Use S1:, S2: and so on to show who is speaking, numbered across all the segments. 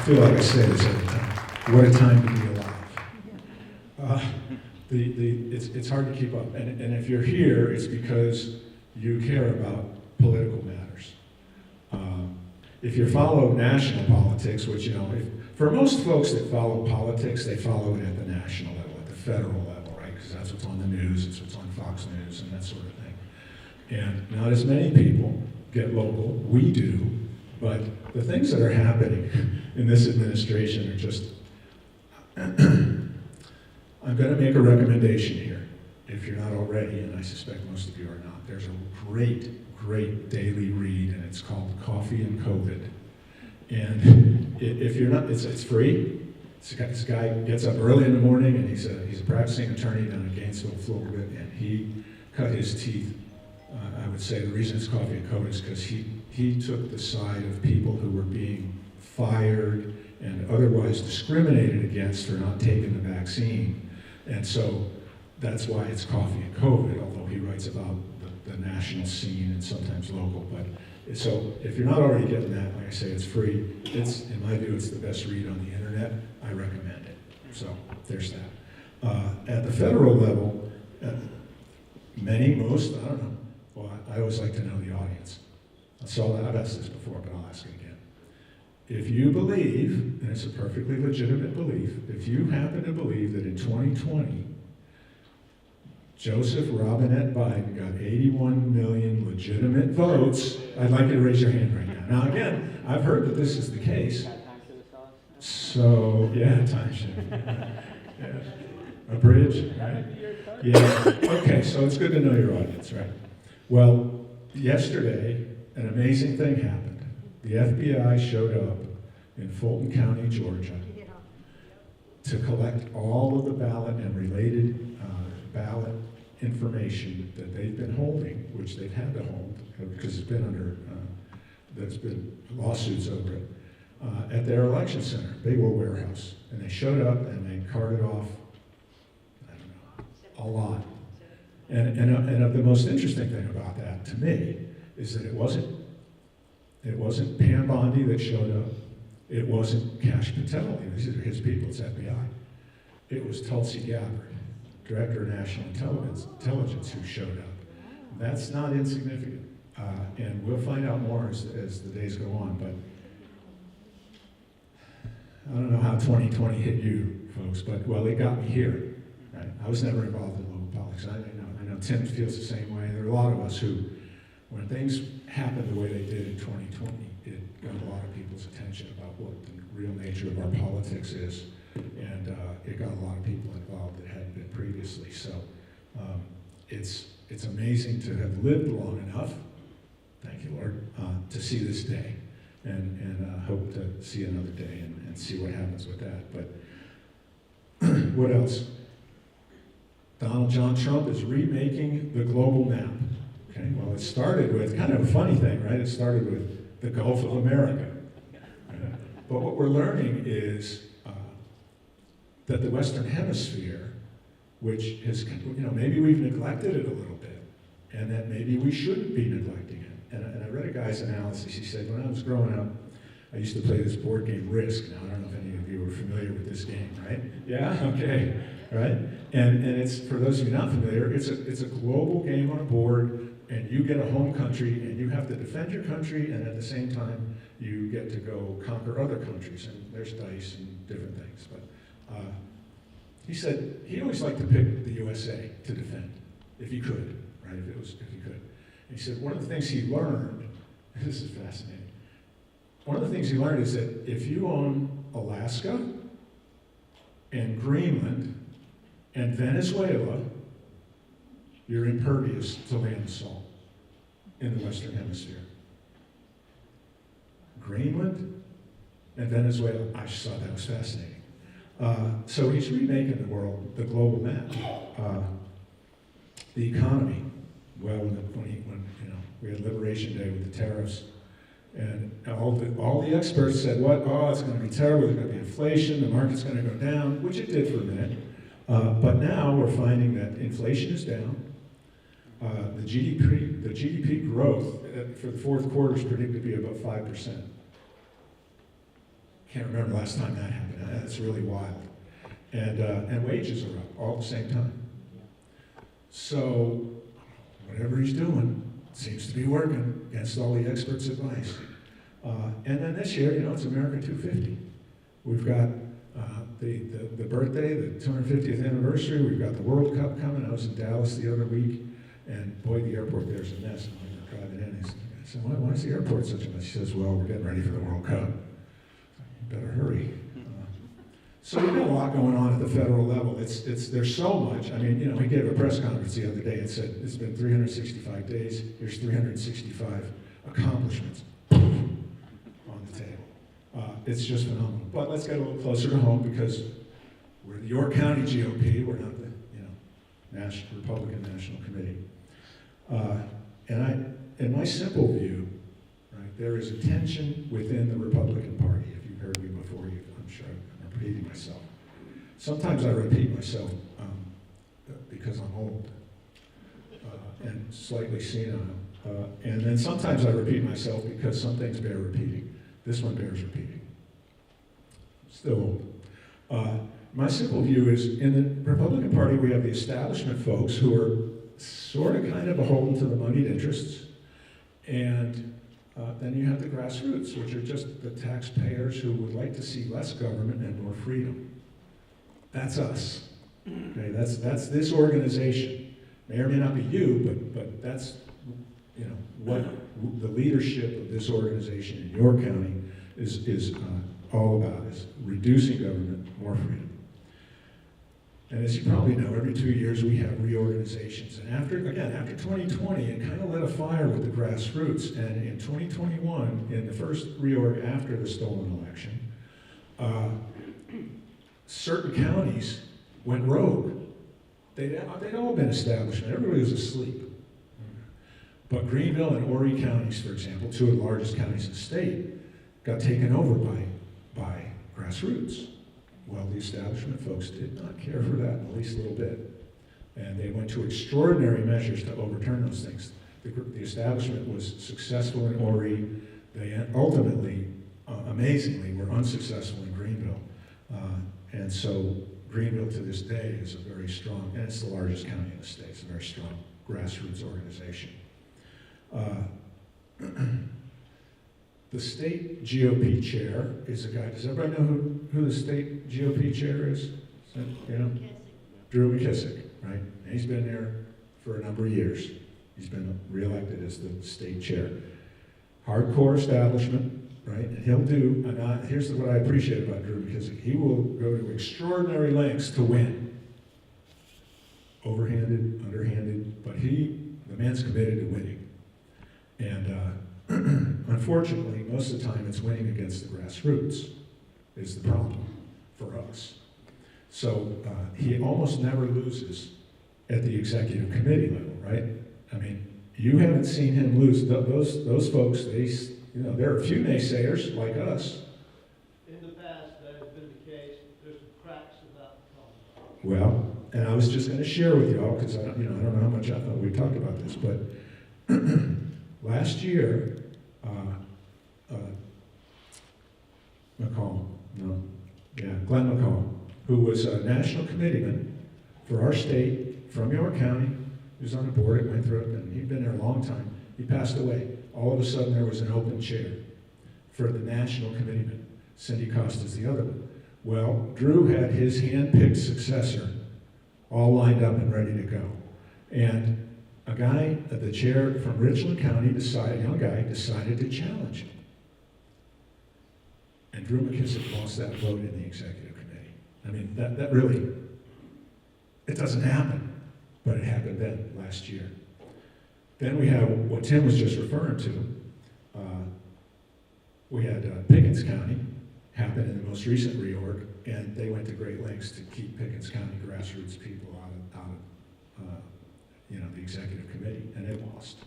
S1: feel like I say this every time. What a time to be alive. It's hard to keep up. And if you're here, it's because you care about political matters. If you follow national politics, which, for most folks that follow politics, they follow it at the national level, at the federal level, right? Because that's what's on the news, it's what's on Fox News, and that sort of thing. And not as many people get local. We do. But the things that are happening in this administration are just... I'm going to make a recommendation here, if you're not already, and I suspect most of you are not. There's a great daily read, and it's called Coffee and COVID. And if you're not, it's free. This guy gets up early in the morning, and he's a practicing attorney down in Gainesville, Florida, and he cut his teeth. I would say the reason it's Coffee and COVID is because he took the side of people who were being fired and otherwise discriminated against for not taking the vaccine. And so that's why it's Coffee and COVID, although he writes about the national scene and sometimes local. But so if you're not already getting that, like I say, it's free. In my view, it's the best read on the internet. I recommend it. So there's that. At the federal level, most, I don't know. Well, I always like to know the audience. I've asked this before, but I'll ask it again. If you believe, and it's a perfectly legitimate belief, if you happen to believe that in 2020, Joseph Robinette Biden got 81 million legitimate votes, I'd like you to raise your hand right now. Now again, I've heard that this is the case. So, yeah, timeshare. Yeah. A bridge, right? Yeah, okay, so it's good to know your audience, right? Well, yesterday, an amazing thing happened. The FBI showed up in Fulton County, Georgia, to collect all of the ballot and related ballot information that they've been holding, which they've had to hold because it's been there's been lawsuits over it, at their election center, big old warehouse. And they showed up and they carted off, I don't know, a lot. And the most interesting thing about that to me is that it wasn't Pam Bondi that showed up. It wasn't Kash Patel. These are his people. It's FBI. It was Tulsi Gabbard, Director of National Intelligence, who showed up. That's not insignificant, and we'll find out more as the days go on. But I don't know how 2020 hit you folks, but well, it got me here. Right? I was never involved in local politics. I know Tim feels the same way. There are a lot of us who, when things happened the way they did in 2020, it got a lot of people's attention about what the real nature of our politics is, and it got a lot of people involved that hadn't been previously. So it's amazing to have lived long enough, thank you Lord, to see this day, and hope to see another day and see what happens with that. But what else? Donald John Trump is remaking the global map. Okay, well, it started with kind of a funny thing, right? It started with the Gulf of America. But what we're learning is that the Western Hemisphere, which has, maybe we've neglected it a little bit, and that maybe we shouldn't be neglecting it. And I read a guy's analysis. He said, when I was growing up, I used to play this board game Risk. Now, I don't know if any of you are familiar with this game, right? Yeah? Okay. Right? And it's, for those of you not familiar, it's a global game on a board, and you get a home country, and you have to defend your country, and at the same time, you get to go conquer other countries, and there's dice and different things. But he said he always liked to pick the USA to defend, if he could, right? If he could. And he said one of the things he learned, this is fascinating, one of the things he learned is that if you own Alaska and Greenland and Venezuela, you're impervious to land assault in the Western Hemisphere. Greenland and Venezuela, I just thought that was fascinating. So he's remaking the world, the global map. The economy, well, when we had Liberation Day with the tariffs, and all the experts said, oh, it's going to be terrible, there's going to be inflation, the market's going to go down, which it did for a minute. But now we're finding that inflation is down. The GDP growth for the fourth quarter is predicted to be about 5%. Can't remember the last time that happened. That's really wild. And wages are up all at the same time. So whatever he's doing seems to be working against all the experts' advice. And then this year, it's America 250. We've got the birthday, the 250th anniversary. We've got the World Cup coming. I was in Dallas the other week, and boy, the airport there's a mess. And we were driving in. I said, why is the airport such a mess? He says, well, we're getting ready for the World Cup. You better hurry. So we've got a lot going on at the federal level. There's so much. I mean, he gave a press conference the other day and said, it's been 365 days. Here's 365 accomplishments on the table. It's just phenomenal. But let's get a little closer to home because we're the York County GOP. We're not the Republican National Committee. In my simple view, right, there is a tension within the Republican Party. If you've heard me before, I'm sure I'm repeating myself. Sometimes I repeat myself because I'm old and slightly senile. And then sometimes I repeat myself because some things bear repeating. This one bears repeating. Still old. My simple view is in the Republican Party, we have the establishment folks who are sort of kind of beholden to the moneyed interests. And then you have the grassroots, which are just the taxpayers who would like to see less government and more freedom. That's us. Okay, that's this organization. May or may not be you, but that's what the leadership of this organization in York County is all about, is reducing government, more freedom. And as you probably know, every 2 years we have reorganizations. And after 2020, it kind of lit a fire with the grassroots. And in 2021, in the first reorg after the stolen election, certain counties went rogue. They'd all been establishment. Everybody was asleep. But Greenville and Horry counties, for example, two of the largest counties in the state, got taken over by grassroots. Well, the establishment folks did not care for that in the least little bit. And they went to extraordinary measures to overturn those things. The establishment was successful in Horry. They ultimately, amazingly, were unsuccessful in Greenville. And so Greenville to this day is a very strong, and it's the largest county in the state, it's a very strong grassroots organization. The state GOP chair is a guy, does everybody know who the state GOP chair is? Drew McKissick, right? And he's been there for a number of years. He's been reelected as the state chair. Hardcore establishment, right? And he'll do, here's what I appreciate about Drew McKissick. He will go to extraordinary lengths to win. Overhanded, underhanded, but the man's committed to winning. And unfortunately, most of the time it's winning against the grassroots is the problem for us. So he almost never loses at the executive committee level, right? I mean, you haven't seen him lose. Those folks, there are a few naysayers like us.
S2: In the past, that has been the case. There's some cracks about the problem.
S1: Well, and I was just going to share with you all, because I don't know how much we've talked about this, but last year, Glenn McCall, who was a national committeeman for our state from York County, he was on the board at Winthrop, and he'd been there a long time. He passed away. All of a sudden, there was an open chair for the national committeeman. Cindy Costa's the other one. Well, Drew had his hand-picked successor all lined up and ready to go. And a guy at the chair from Richland County, a young guy, decided to challenge him. And Drew McKissick lost that vote in the executive committee. I mean, that really, it doesn't happen, but it happened then, last year. Then we have what Tim was just referring to. We had Pickens County happen in the most recent reorg, and they went to great lengths to keep Pickens County grassroots people out of the executive committee, and they lost.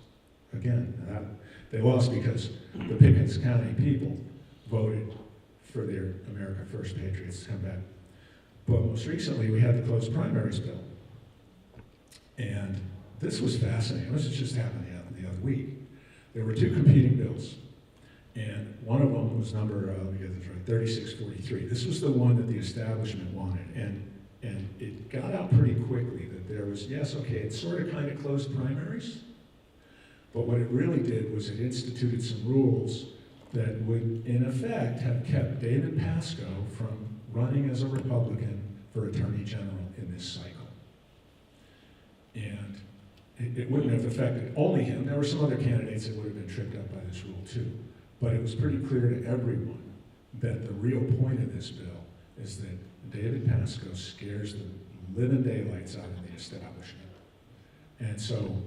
S1: Again, they lost because the Pickens County people voted for their America First Patriots to come back. But most recently, we had the closed primaries bill. And this was fascinating. This just happened the other week. There were two competing bills. And one of them was number, let me get this right, 3643. This was the one that the establishment wanted. And it got out pretty quickly that there was, yes, okay, it sort of kind of closed primaries, but what it really did was it instituted some rules that would, in effect, have kept David Pascoe from running as a Republican for Attorney General in this cycle. And it wouldn't have affected only him. There were some other candidates that would have been tripped up by this rule too. But it was pretty clear to everyone that the real point of this bill is that David Pascoe scares the living daylights out of the establishment. And so,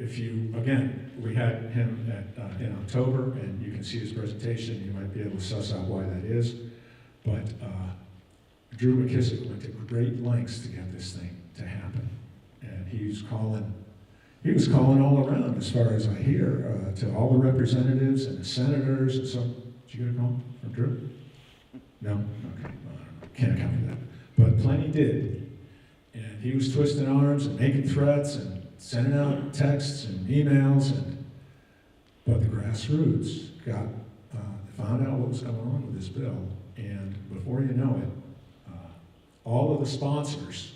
S1: if you, again, we had him in October, and you can see his presentation, you might be able to suss out why that is. But Drew McKissick went to great lengths to get this thing to happen. And he was calling all around, as far as I hear, to all the representatives and the senators and so. Did you get a call from Drew? No? Okay. Well, I don't know. Can't account for that. But plenty did. And he was twisting arms and making threats and sending out texts and emails. But the grassroots found out what was going on with this bill. And before you know it, all of the sponsors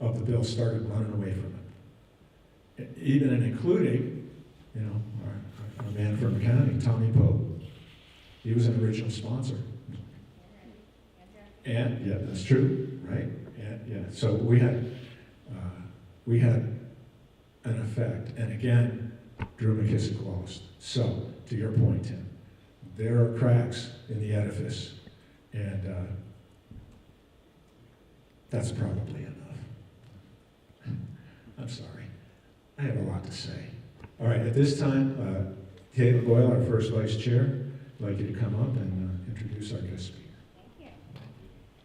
S1: of the bill started running away from it. Even and including, our man from the county, Tommy Pope. He was an original sponsor. And, yeah, that's true, right? And, yeah, so we had an effect. And again, Drew McKissick lost. So, to your point, Tim, there are cracks in the edifice, and that's probably enough. I'm sorry. I have a lot to say. All right, at this time, Caitlin Boyle, our first vice chair, I'd like you to come up and introduce our guest speaker.
S3: Thank you.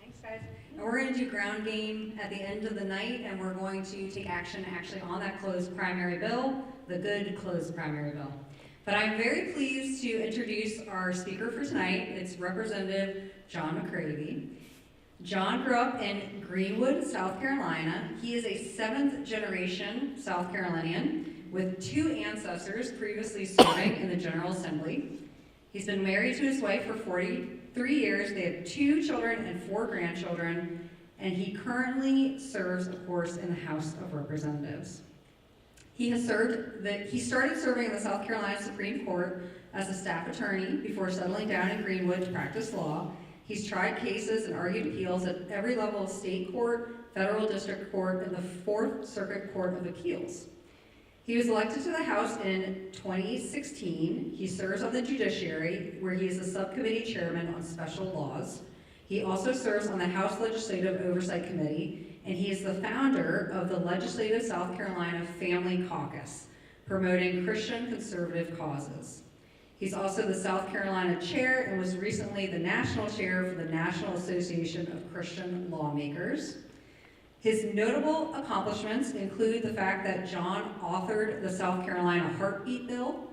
S3: Thanks, guys. And we're going to do ground game at the end of the night, and we're going to take action actually on that closed primary bill, the good closed primary bill. But I'm very pleased to introduce our speaker for tonight. It's Representative John McCravy. John grew up in Greenwood, South Carolina. He is a 7th generation South Carolinian with 2 ancestors previously serving in the General Assembly. He's been married to his wife for 43 years. They have 2 children and 4 grandchildren, and he currently serves, of course, in the House of Representatives. He started serving in the South Carolina Supreme Court as a staff attorney before settling down in Greenwood to practice law. He's tried cases and argued appeals at every level of state court, federal district court, and the 4th Circuit Court of Appeals. He was elected to the House in 2016. He serves on the Judiciary, where he is the subcommittee chairman on special laws. He also serves on the House Legislative Oversight Committee, and he is the founder of the Legislative South Carolina Family Caucus, promoting Christian conservative causes. He's also the South Carolina chair and was recently the national chair for the National Association of Christian Lawmakers. His notable accomplishments include the fact that John authored the South Carolina Heartbeat Bill,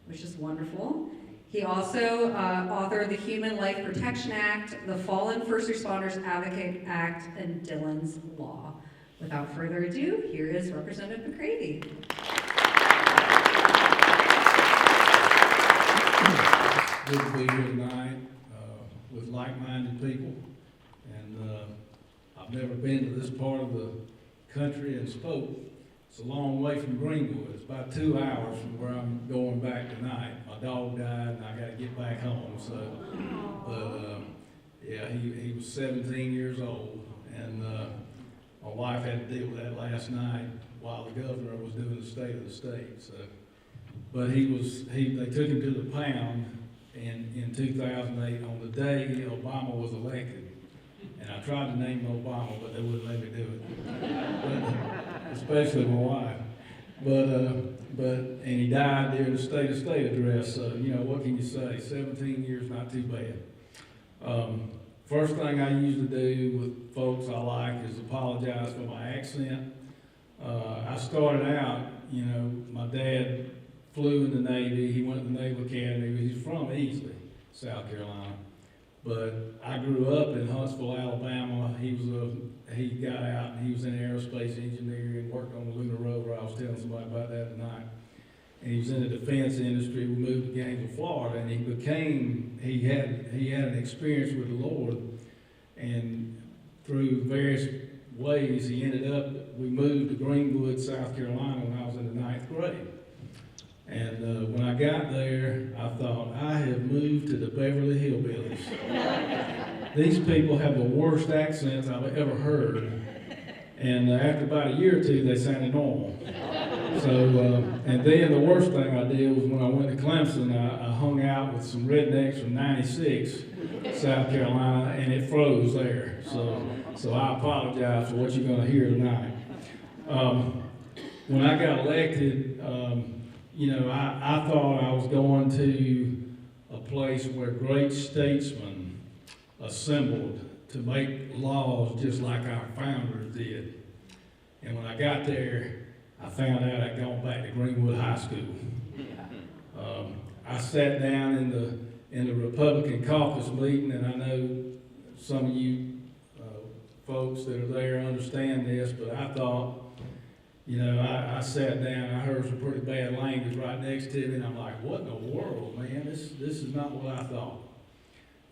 S3: which is wonderful. He also authored the Human Life Protection Act, the Fallen First Responders Advocate Act, and Dillon's Law. Without further ado, here is Representative McCravy.
S4: Good to be here tonight with like-minded people, and I've never been to this part of the country and spoke. It's a long way from Greenwood. It's about 2 hours from where I'm going back tonight. My dog died, and I got to get back home. So, yeah, he was 17 years old, and my wife had to deal with that last night while the governor was doing the state of the state. So, but they took him to the pound in 2008 on the day Obama was elected. And I tried to name Obama, but they wouldn't let me do it. Especially my wife. And he died during the state of state address, so, what can you say? 17 years, not too bad. First thing I usually do with folks I like is apologize for my accent. I started out, my dad flew in the Navy. He went to the Naval Academy. He's from Easley, South Carolina. But I grew up in Huntsville, Alabama. He got out and he was in aerospace engineering, worked on the lunar rover. I was telling somebody about that tonight. and he was in the defense industry. We moved to Gainesville, Florida, and he had an experience with the Lord, and through various ways, we moved to Greenwood, South Carolina when I was in the 9th grade. And when I got there, I thought, I have moved to the Beverly Hillbillies. These people have the worst accents I've ever heard. And after about a year or two, they sounded normal. So, and then the worst thing I did was when I went to Clemson, I hung out with some rednecks from 96, South Carolina, and it froze there. So I apologize for what you're going to hear tonight. When I got elected, I thought I was going to a place where great statesmen assembled to make laws just like our founders did. And when I got there, I found out I'd gone back to Greenwood High School. I sat down in the Republican caucus meeting, and I know some of you folks that are there understand this, but I thought, I sat down, I heard some pretty bad language right next to me, and I'm like, what in the world, man? This is not what I thought.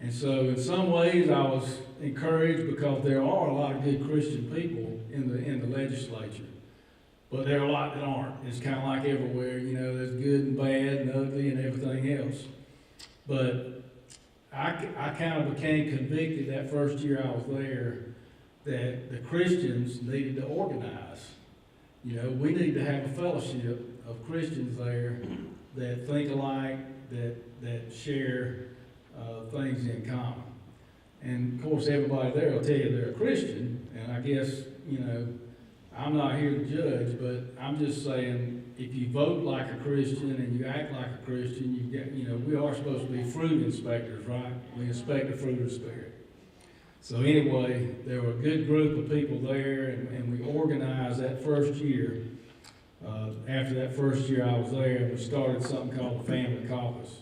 S4: And so in some ways I was encouraged because there are a lot of good Christian people in the legislature. But there are a lot that aren't. It's kind of like everywhere, there's good and bad and ugly and everything else. But I kind of became convicted that first year I was there that the Christians needed to organize. We need to have a fellowship of Christians there that think alike, that share things in common. And of course, everybody there will tell you they're a Christian, and I guess, I'm not here to judge, but I'm just saying, if you vote like a Christian and you act like a Christian, we are supposed to be fruit inspectors, right? We inspect the fruit of the Spirit. So anyway, there were a good group of people there, and we organized that first year. After that first year I was there, we started something called the Family Caucus.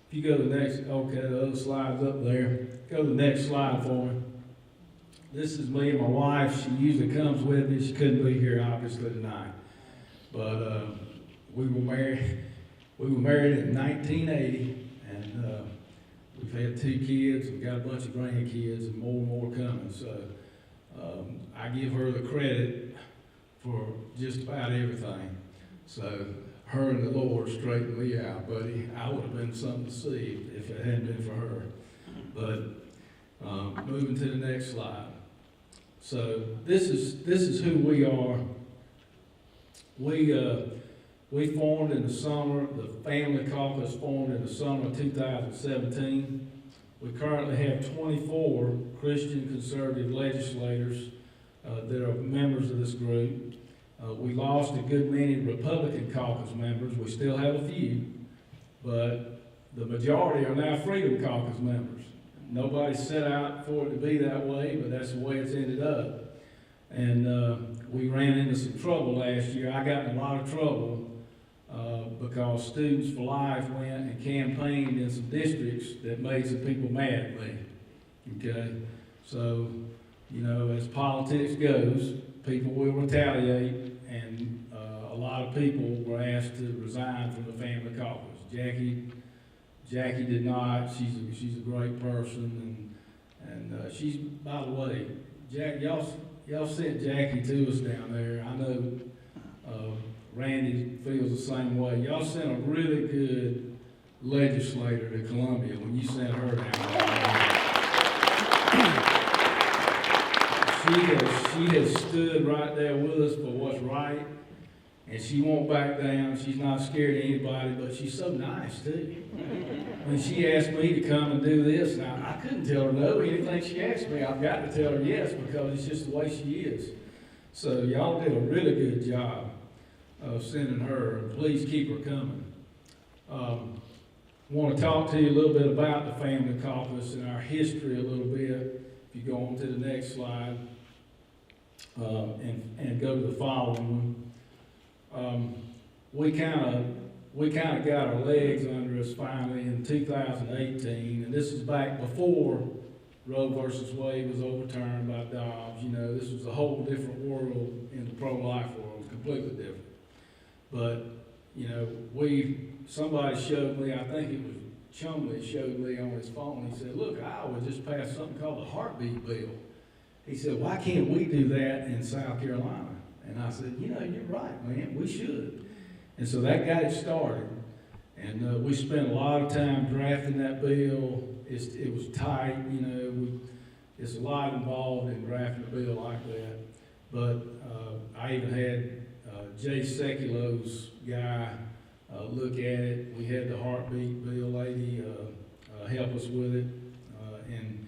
S4: If you go to the next, okay, the other slide's up there. Go to the next slide for me. This is me and my wife. She usually comes with me. She couldn't be here, obviously, tonight. But we were married in 1980, and we've had 2 kids. We've got a bunch of grandkids, and more coming. So I give her the credit for just about everything. So her and the Lord straightened me out, buddy. I would have been something to see if it hadn't been for her. But moving to the next slide. So this is who we are. We formed in the summer. The Family Caucus formed in the summer of 2017. We currently have 24 Christian conservative legislators that are members of this group. We lost a good many Republican caucus members. We still have a few, but the majority are now Freedom Caucus members. Nobody set out for it to be that way, but that's the way it's ended up. And we ran into some trouble last year. I got in a lot of trouble because Students for Life went and campaigned in some districts that made some people mad at me. Okay? So, as politics goes, people will retaliate, and a lot of people were asked to resign from the Family Caucus. Jackie did not. She's a great person, and she's, by the way, y'all sent Jackie to us down there. I know Randy feels the same way. Y'all sent a really good legislator to Columbia when you sent her down there. She has stood right there with us for what's right. And she won't back down. She's not scared of anybody, but she's so nice, too. When she asked me to come and do this, now I couldn't tell her no. Anything she asked me, I've got to tell her yes, because it's just the way she is. So y'all did a really good job of sending her. Please keep her coming. I want to talk to you a little bit about the Family Caucus and our history a little bit. If you go on to the next slide and go to the following one. We kind of got our legs under us finally in 2018, and this is back before Roe versus Wade was overturned by Dobbs. This was a whole different world in the pro-life world, completely different. But, you know, somebody showed me, I think it was Chumley showed me on his phone, he said, look, Iowa just passed something called the heartbeat bill. He said, why can't we do that in South Carolina? And I said, you know, you're right, man, we should. And so that got it started. And we spent a lot of time drafting that bill. It was tight, you know, it's a lot involved in drafting a bill like that. But I even had Jay Sekulo's guy look at it. We had the heartbeat bill lady help us with it. And,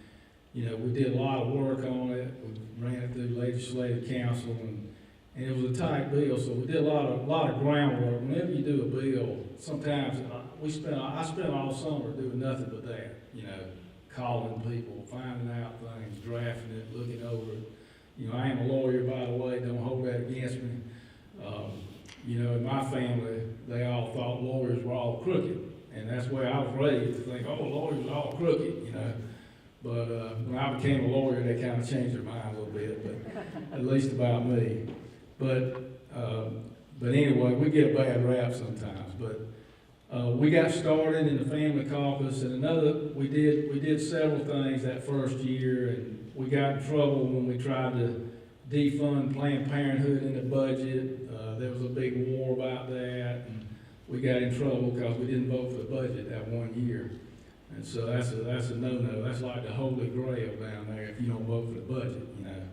S4: you know, we did a lot of work on it. We ran it through legislative council, and it was a tight bill, so we did a lot of groundwork. Whenever you do a bill, sometimes I spent all summer doing nothing but that, you know, calling people, finding out things, drafting it, looking over it. You know, I am a lawyer, by the way, don't hold that against me. You know, in my family, they all thought lawyers were all crooked, and that's where I was raised to think, oh, lawyers are all crooked, you know. But when I became a lawyer, they kind of changed their mind a little bit, but at least about me. But anyway, we get a bad rap sometimes. But we got started in the family caucus, and we did several things that first year, and we got in trouble when we tried to defund Planned Parenthood in the budget. There was a big war about that, and we got in trouble because we didn't vote for the budget that one year. And so that's a no-no. That's like the holy grail down there if you don't vote for the budget, you know.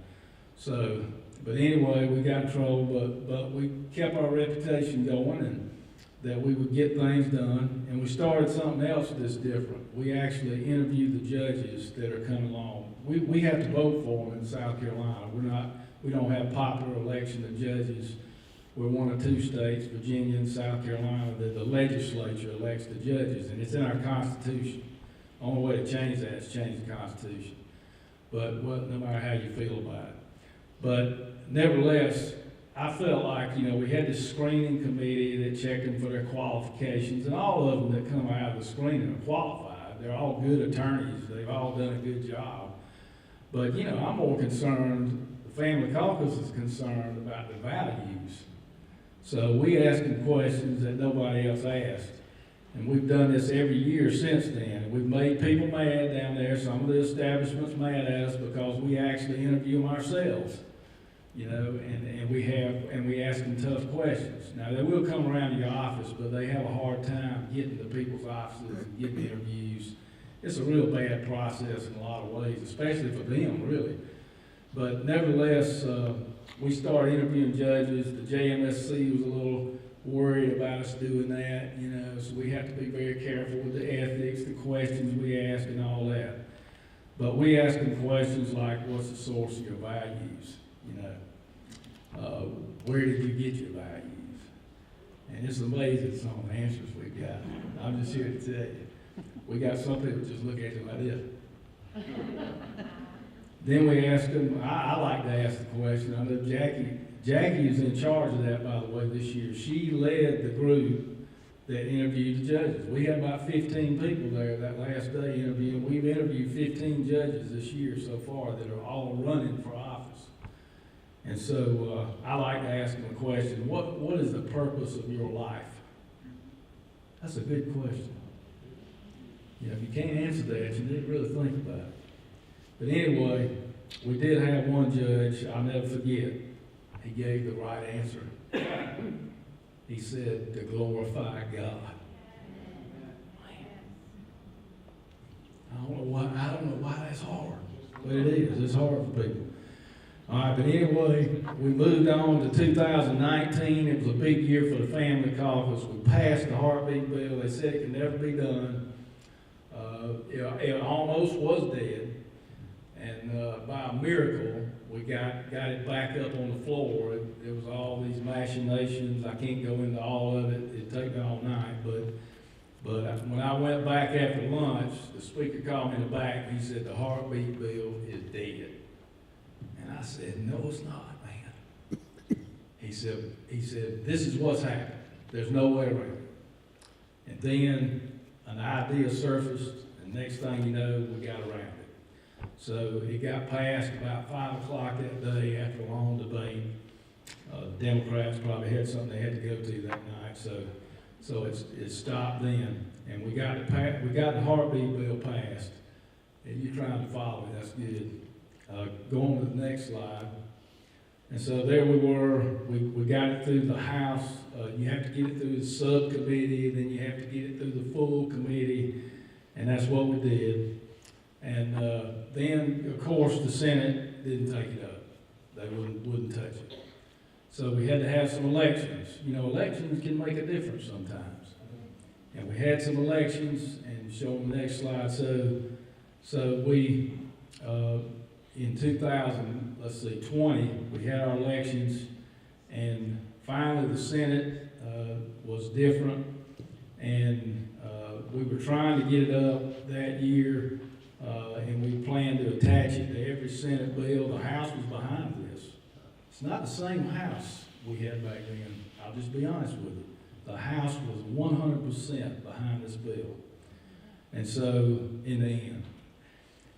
S4: So, but anyway, we got in trouble, but we kept our reputation going, and that we would get things done. And we started something else that's different. We actually interview the judges that are coming along. We have to vote for them in South Carolina. We don't have popular election of judges. We're one of two states, Virginia and South Carolina, that the legislature elects the judges, and it's in our Constitution. The only way to change that is change the Constitution. But no matter how you feel about it. But nevertheless, I felt like, you know, we had this screening committee that checked them for their qualifications, and all of them that come out of the screening are qualified. They're all good attorneys. They've all done a good job. But, you know, I'm more concerned, the family caucus is concerned about the values. So we asked them questions that nobody else asked. And we've done this every year since then. And we've made people mad down there. Some of the establishments mad at us because we actually interview them ourselves. You know, and we ask them tough questions. Now, they will come around to your office, but they have a hard time getting to people's offices and getting interviews. It's a real bad process in a lot of ways, especially for them, really. But nevertheless, we started interviewing judges. The JMSC was a little worried about us doing that, you know, so we have to be very careful with the ethics, the questions we ask, and all that. But we ask them questions like, what's the source of your values? You know, where did you get your values? And it's amazing some of the answers we've got. I'm just here to tell you. We got some people just look at you like this. Then we ask them, I like to ask the question. I know Jackie is in charge of that, by the way, this year. She led the group that interviewed the judges. We had about 15 people there that last day interviewing. We've interviewed 15 judges this year so far that are all running for office. And so I like to ask them a question. What is the purpose of your life? That's a good question. You know, if you can't answer that, you need to really think about it. But anyway, we did have one judge, I'll never forget. He gave the right answer. He said, to glorify God. I don't know why that's hard, but it is. It's hard for people. All right, but anyway, we moved on to 2019. It was a big year for the family caucus. We passed the heartbeat bill. They said it could never be done. It almost was dead. And by a miracle, we got it back up on the floor. There was all these machinations. I can't go into all of it. It'd take me all night. But when I went back after lunch, the speaker called me in the back, and he said, the heartbeat bill is dead. And I said, no, it's not, man. He said, this is what's happened. There's no way around it. And then an idea surfaced, and next thing you know, we got around it. So it got passed about 5 o'clock that day after a long debate. Democrats probably had something they had to go to that night, so it stopped then, and we got the heartbeat bill passed. And you're trying to follow me, that's good. Going to the next slide. And so there we were, we got it through the House. You have to get it through the subcommittee, then you have to get it through the full committee, and that's what we did. And then, of course, the Senate didn't take it up. They wouldn't touch it. So we had to have some elections. You know, elections can make a difference sometimes. And we had some elections, and show them the next slide. So we, in 2020, we had our elections, and finally the Senate was different, and we were trying to get it up that year, and we planned to attach it to every Senate bill. The House was behind this. It's not the same House we had back then. I'll just be honest with you. The House was 100% behind this bill. And so, in the end.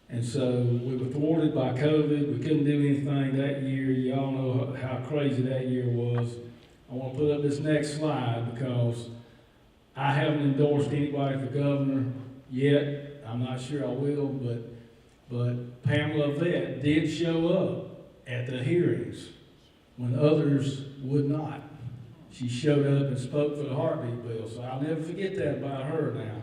S4: And so, we were thwarted by COVID. We couldn't do anything that year. You all know how crazy that year was. I want to put up this next slide because I haven't endorsed anybody for governor yet. I'm not sure I will, but Pamela Vett did show up at the hearings when others would not. She showed up and spoke for the heartbeat bill, so I'll never forget that about her now.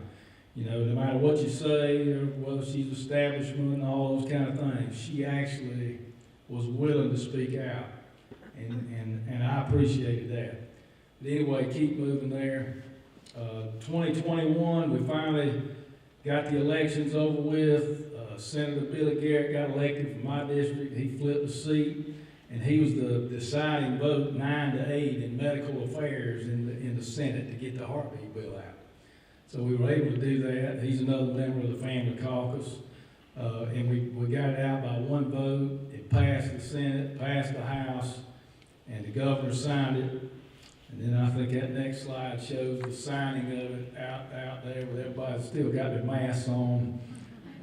S4: You know, no matter what you say, or whether she's establishment and all those kind of things, she actually was willing to speak out, and I appreciated that. But anyway, keep moving there. 2021, we finally got the elections over with. Senator Billy Garrett got elected from my district. He flipped the seat, and he was the deciding vote 9-8 in medical affairs in the Senate to get the heartbeat bill out. So we were able to do that. He's another member of the family caucus. And we got it out by one vote. It passed the Senate, passed the House, and the governor signed it. And then I think that next slide shows the signing of it out there with everybody still got their masks on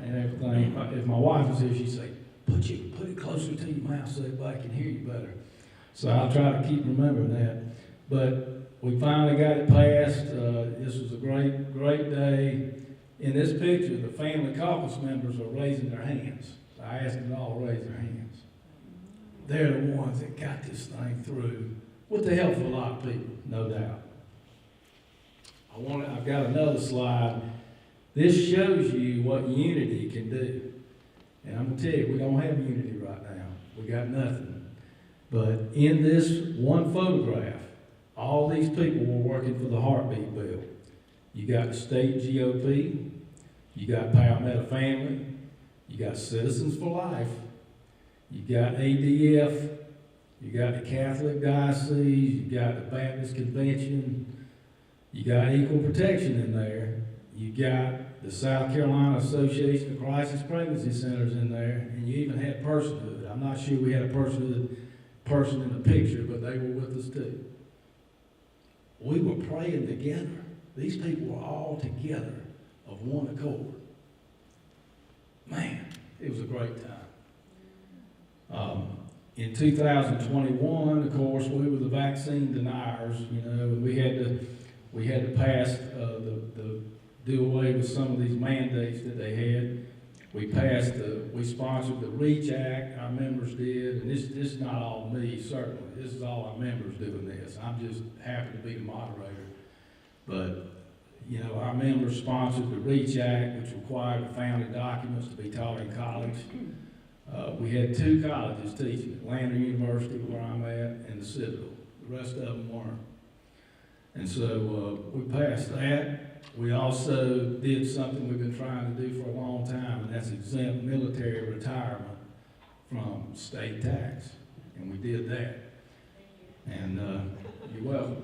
S4: and everything. If my wife was here, she'd say, put it closer to your mouth so everybody can hear you better. So I'll try to keep remembering that. But we finally got it passed. This was a great day. In this picture, the family caucus members are raising their hands. I asked them all to raise their hands. They're the ones that got this thing through with the help of a lot of people, no doubt. I've got another slide. This shows you what unity can do. And I'm going to tell you, we don't have unity right now. We got nothing. But in this one photograph, all these people were working for the heartbeat bill. You got the state GOP, you got Palmetto Family, you got Citizens for Life, you got ADF, you got the Catholic Diocese, you got the Baptist Convention, you got Equal Protection in there, you got the South Carolina Association of Crisis Pregnancy Centers in there, and you even had personhood. I'm not sure we had a person in the picture, but they were with us too. We were praying together. These people were all together of one accord. Man, it was a great time. In 2021, of course, we were the vaccine deniers, you know, and we had to pass do away with some of these mandates that they had. We sponsored the REACH Act, our members did, and this is not all me, certainly. This is all our members doing this. I'm just happy to be the moderator. But, you know, our members sponsored the REACH Act, which required the family documents to be taught in college. We had 2 colleges teaching it, Lander University, where I'm at, and the Citadel. The rest of them weren't. And so we passed that. We also did something we've been trying to do for a long time, and that's exempt military retirement from state tax. And we did that. And you're welcome.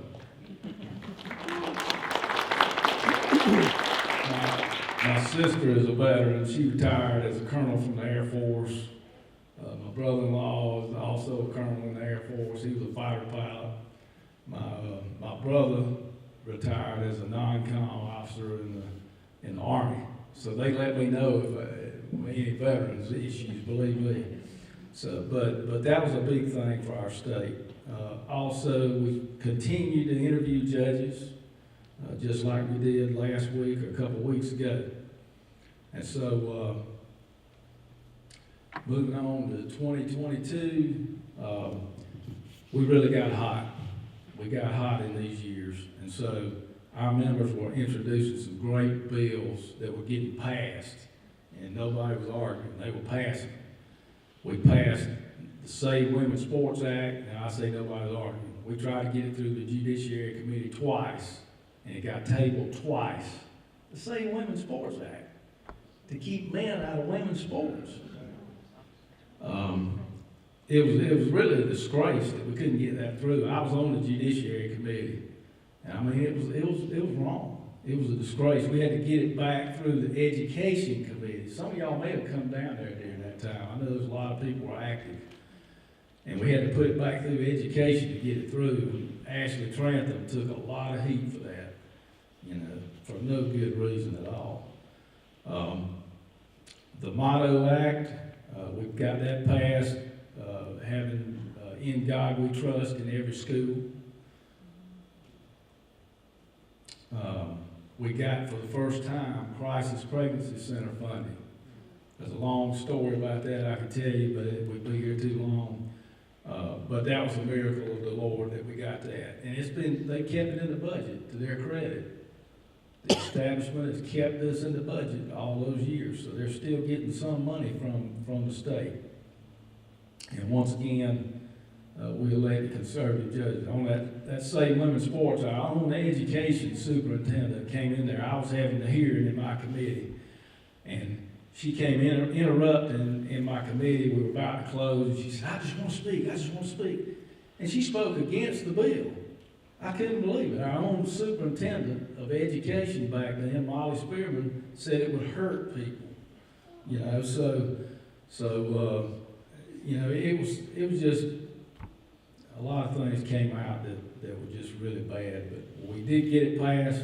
S4: My sister is a veteran. She retired as a colonel from the Air Force. My brother-in-law is also a colonel in the Air Force. He was a fighter pilot. My brother retired as a non-com officer in the Army. So they let me know if any veterans issues, believe me. So, but that was a big thing for our state. Also, we continue to interview judges, just like we did last week or a couple weeks ago. And so, moving on to 2022, we really got hot. We got hot in these years. And so our members were introducing some great bills that were getting passed, and nobody was arguing. They were passing. We passed the Save Women's Sports Act. Now, I say nobody was arguing. We tried to get it through the Judiciary Committee twice, and it got tabled twice. The Save Women's Sports Act, to keep men out of women's sports. It was really a disgrace that we couldn't get that through. I was on the Judiciary Committee, and I mean, it was wrong. It was a disgrace. We had to get it back through the Education Committee. Some of y'all may have come down there during that time. I know there's a lot of people were active. And we had to put it back through Education to get it through. And Ashley Trantham took a lot of heat for that, you know, for no good reason at all. The Motto Act, we've got that passed, having In God We Trust in every school. We got, for the first time, Crisis Pregnancy Center funding. There's a long story about that I could tell you, but it would be here too long. But that was a miracle of the Lord that we got that. And they kept it in the budget, to their credit. The establishment has kept this in the budget all those years, so they're still getting some money from the state. And once again, we elected conservative judges. On that Save Women's Sports, our own education superintendent came in there. I was having the hearing in my committee, and she came in, interrupting in my committee. We were about to close, and she said, I just want to speak. And she spoke against the bill. I couldn't believe it. Our own superintendent of education back then, Molly Spearman, said it would hurt people. You know, so you know, it was just a lot of things came out that were just really bad. But we did get it passed.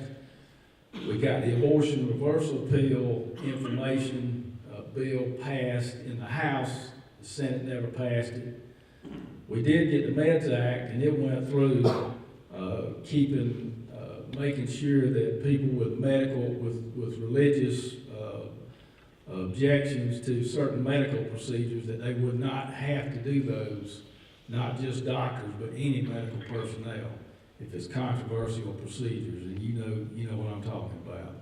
S4: We got the abortion reversal appeal information bill passed in the House. The Senate never passed it. We did get the Meds Act, and it went through, making sure that people with with religious objections to certain medical procedures, that they would not have to do those, not just doctors, but any medical personnel, if it's controversial procedures, and you know what I'm talking about.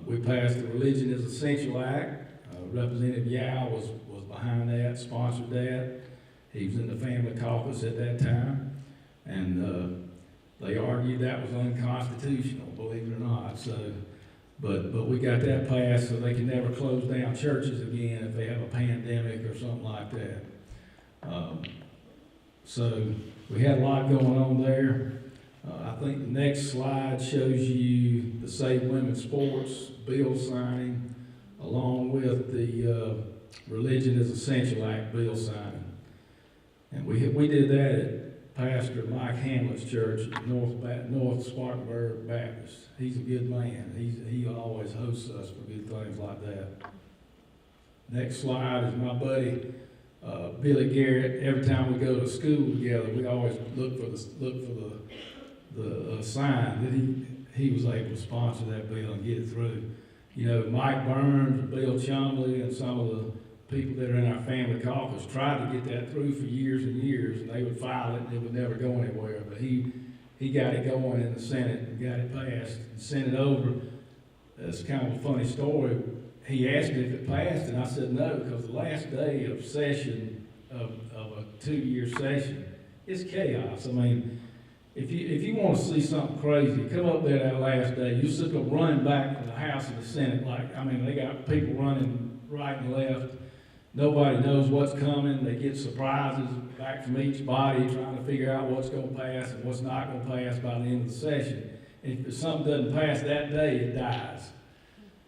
S4: We passed the Religion is Essential Act. Representative Yao was behind that, sponsored that. He was in the family caucus at that time, and they argued that was unconstitutional, believe it or not. So, but we got that passed so they can never close down churches again if they have a pandemic or something like that. So we had a lot going on there. I think the next slide shows you the Save Women's Sports bill signing, along with the Religion is Essential Act bill signing. And we did that at Pastor Mike Hamlet's church at North Spartanburg Baptist. He's a good man. He always hosts us for good things like that. Next slide is my buddy Billy Garrett. Every time we go to school together, we always look for the sign that he was able to sponsor that bill and get it through. You know, Mike Burns, Bill Chumley, and some of the people that are in our family caucus tried to get that through for years and years, and they would file it and it would never go anywhere. But he got it going in the Senate and got it passed and sent it over. It's kind of a funny story. He asked me if it passed, and I said no, because the last day of session of a 2-year session is chaos. I mean, if you want to see something crazy, come up there that last day. You see them running back from the House and the Senate. They got people running right and left. Nobody knows what's coming. They get surprises back from each body trying to figure out what's going to pass and what's not going to pass by the end of the session. And if something doesn't pass that day, it dies.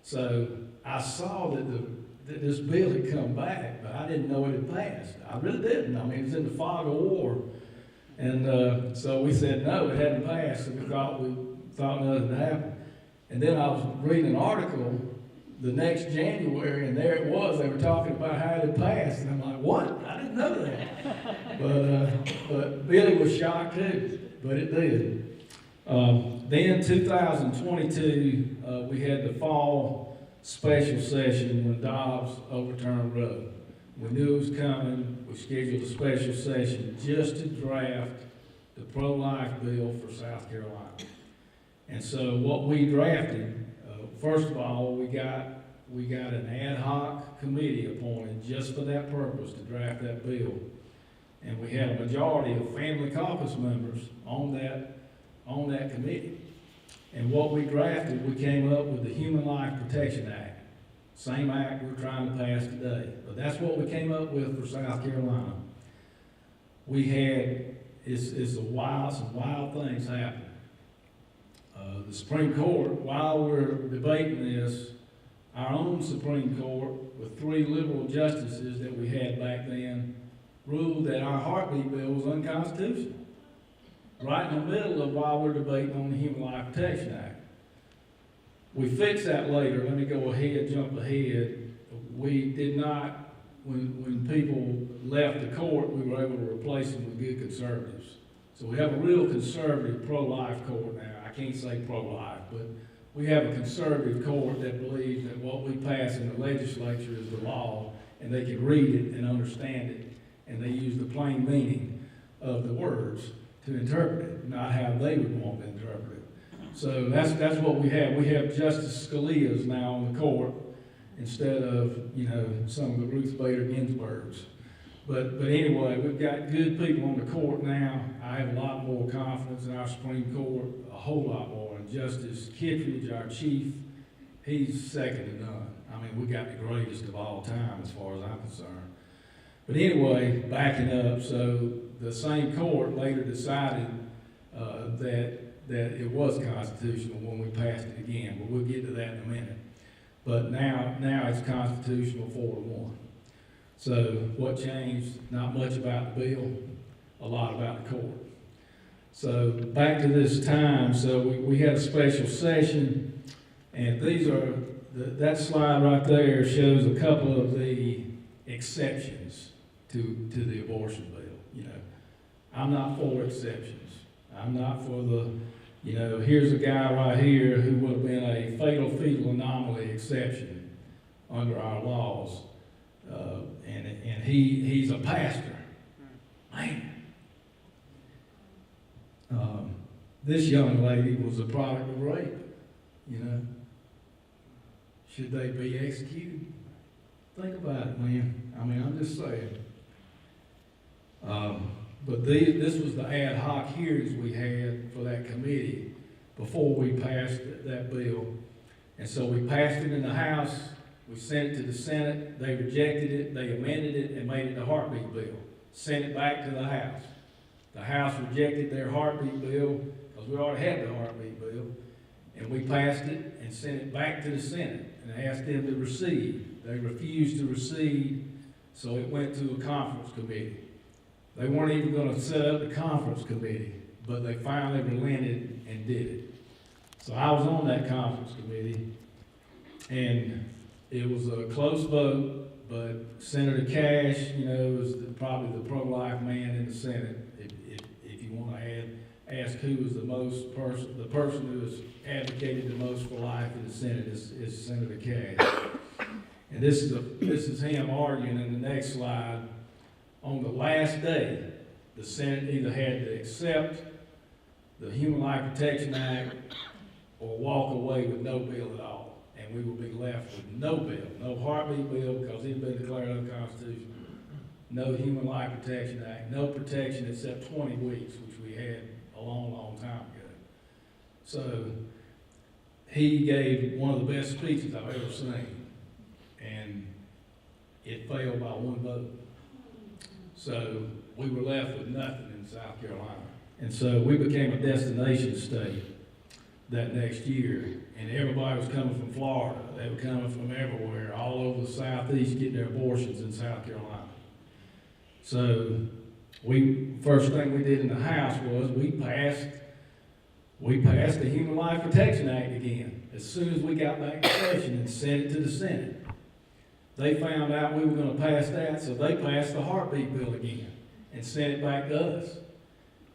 S4: So I saw that this bill had come back, but I didn't know it had passed. I really didn't. I mean, it was in the fog of war. And so we said, no, it hadn't passed. So we thought nothing had happened. And then I was reading an article the next January, and there it was, they were talking about how it had passed, and I'm like, what? I didn't know that. But Billy was shocked too, but it did. Then 2022, we had the fall special session when Dobbs overturned Roe. We knew it was coming. We scheduled a special session just to draft the pro-life bill for South Carolina. And so what we drafted, first of all, we got an ad hoc committee appointed just for that purpose, to draft that bill. And we had a majority of family caucus members on that committee. And what we drafted, we came up with the Human Life Protection Act. Same act we're trying to pass today. But that's what we came up with for South Carolina. We had, some wild things happen. The Supreme Court, while we're debating this, our own Supreme Court, with 3 liberal justices that we had back then, ruled that our heartbeat bill was unconstitutional. Right in the middle of while we're debating on the Human Life Protection Act. We fixed that later. Let me jump ahead. We did not, when people left the court, we were able to replace them with good conservatives. So we have a real conservative pro-life court now. I can't say pro-life, but we have a conservative court that believes that what we pass in the legislature is the law, and they can read it and understand it, and they use the plain meaning of the words to interpret it, not how they would want to interpret it. So that's what we have. We have Justice Scalia's now on the court instead of, some of the Ruth Bader Ginsburgs. But anyway, we've got good people on the court now. I have a lot more confidence in our Supreme Court, a whole lot more. And Justice Kittredge, our chief, he's second to none. I mean, we got the greatest of all time as far as I'm concerned. But anyway, backing up, so the same court later decided that it was constitutional when we passed it again, but we'll get to that in a minute. But now it's constitutional 4-1. So what changed? Not much about the bill, a lot about the court. So back to this time, so we had a special session, and that slide right there shows a couple of the exceptions to the abortion bill. I'm not for exceptions. I'm not for here's a guy right here who would have been a fatal fetal anomaly exception under our laws, and he's a pastor. Man. This young lady was a product of rape. Should they be executed? Think about it, man. I mean, I'm just saying. But this was the ad hoc hearings we had for that committee before we passed that bill. And so we passed it in the House, we sent it to the Senate, they rejected it, they amended it and made it the heartbeat bill. Sent it back to the House. The House rejected their heartbeat bill because we already had the heartbeat bill. And we passed it and sent it back to the Senate and asked them to recede. They refused to recede, so it went to a conference committee. They weren't even going to set up the conference committee, but they finally relented and did it. So I was on that conference committee, and it was a close vote, but Senator Cash, was probably the pro-life man in the Senate. If you want to ask who was the person who has advocated the most for life in the Senate is Senator Cash. And this is him arguing in the next slide. On the last day, the Senate either had to accept the Human Life Protection Act or walk away with no bill at all. And we would be left with no bill, no heartbeat bill because it had been declared unconstitutional. No Human Life Protection Act, no protection except 20 weeks, which we had a long, long time ago. So he gave one of the best speeches I've ever seen, and it failed by 1 vote. So we were left with nothing in South Carolina. And so we became a destination state that next year. And everybody was coming from Florida. They were coming from everywhere, all over the Southeast, getting their abortions in South Carolina. So first thing we did in the House was we passed we passed the Human Life Protection Act again, as soon as we got back to session and sent it to the Senate. They found out we were gonna pass that, so they passed the heartbeat bill again and sent it back to us.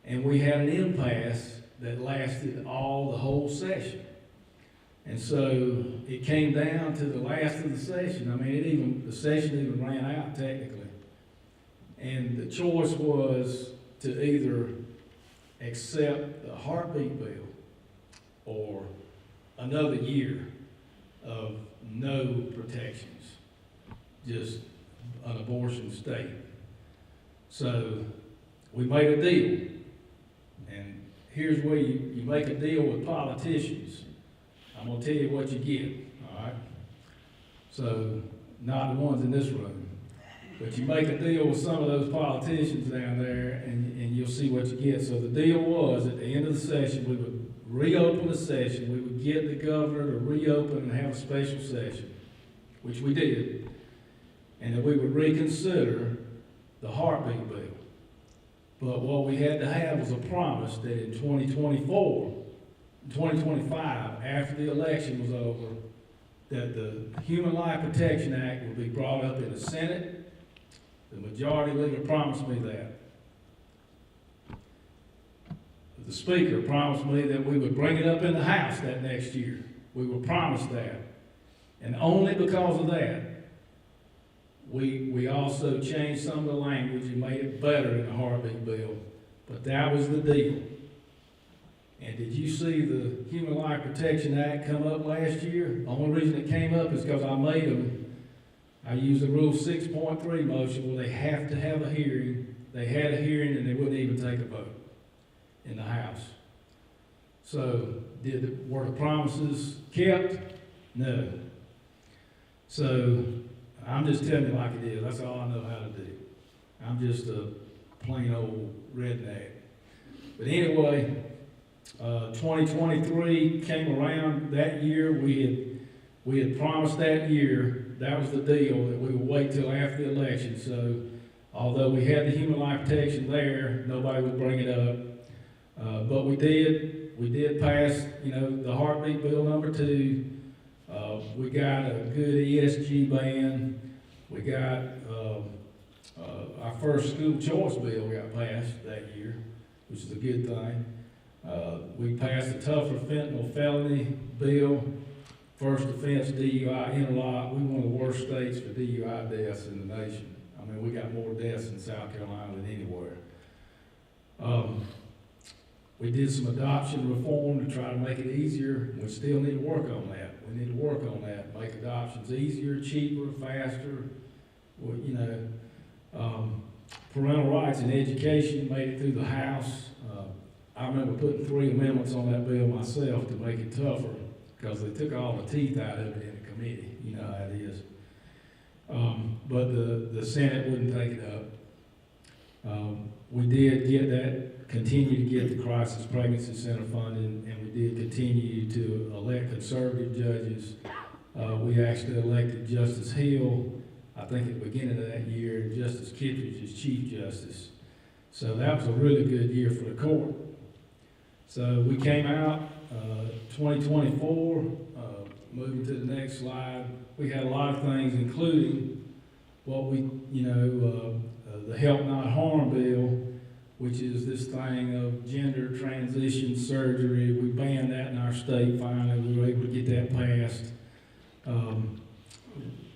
S4: And we had an impasse that lasted the whole session. And so it came down to the last of the session. I mean, the session even ran out technically. And the choice was to either accept the heartbeat bill or another year of no protections, just an abortion state. So we made a deal. And here's where you make a deal with politicians. I'm gonna tell you what you get, all right? So, not the ones in this room, but you make a deal with some of those politicians down there and you'll see what you get. So the deal was, at the end of the session, we would reopen the session, we would get the governor to reopen and have a special session, which we did, and that we would reconsider the heartbeat bill. But what we had to have was a promise that in 2025, after the election was over, that the Human Life Protection Act would be brought up in the Senate. The majority leader promised me that. The Speaker promised me that we would bring it up in the House that next year. We were promised that. And only because of that, we also changed some of the language and made it better in the heartbeat bill. But that was the deal. And did you see the Human Life Protection Act come up last year? The only reason it came up is because I used the Rule 6.3 motion where they have to have a hearing. They had a hearing and they wouldn't even take a vote in the House. So, were the promises kept? No. So, I'm just telling you like it is. That's all I know how to do. I'm just a plain old redneck. But anyway, 2023 came around that year. We had promised that year, that was the deal, that we would wait till after the election. So although we had the human life protection there, nobody would bring it up. But we did pass, the heartbeat bill number 2. We got a good ESG ban. We got our first school choice bill we got passed that year, which is a good thing. We passed a tougher fentanyl felony bill, first offense DUI interlock. We're one of the worst states for DUI deaths in the nation. I mean, we got more deaths in South Carolina than anywhere. We did some adoption reform to try to make it easier. We still need to work on that. We need to work on that, make adoptions easier, cheaper, faster. Parental rights and education made it through the House. I remember putting 3 amendments on that bill myself to make it tougher because they took all the teeth out of it in the committee. You know how it is. But the Senate wouldn't take it up. We did get that, continue to get the crisis pregnancy center funding, and we did continue to elect conservative judges. We actually elected Justice Hill, I think at the beginning of that year, and Justice Kittredge as Chief Justice. So that was a really good year for the court. So we came out 2024, moving to the next slide. We had a lot of things, including what the Help Not Harm bill, which is this thing of gender transition surgery. We banned that in our state finally. We were able to get that passed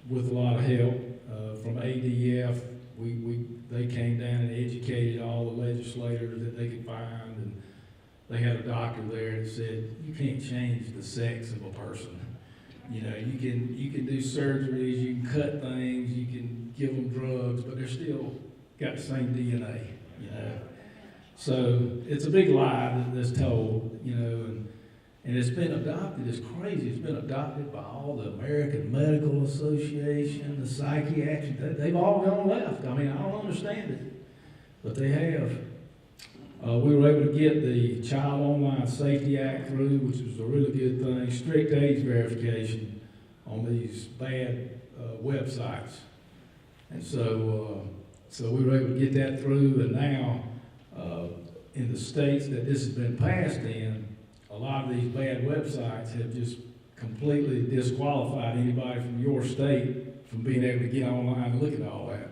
S4: with a lot of help from ADF. They came down and educated all the legislators that they could find, and they had a doctor there that said, you can't change the sex of a person. You can do surgeries, you can cut things, you can give them drugs, but they're still got the same DNA, So it's a big lie that's told, and it's been adopted. It's crazy. It's been adopted by all the American Medical Association, the psychiatric. They've all gone left. I mean, I don't understand it, but they have. We were able to get the Child Online Safety Act through, which was a really good thing. Strict age verification on these bad websites, and so we were able to get that through. And now, in the states that this has been passed in, a lot of these bad websites have just completely disqualified anybody from your state from being able to get online and look at all that.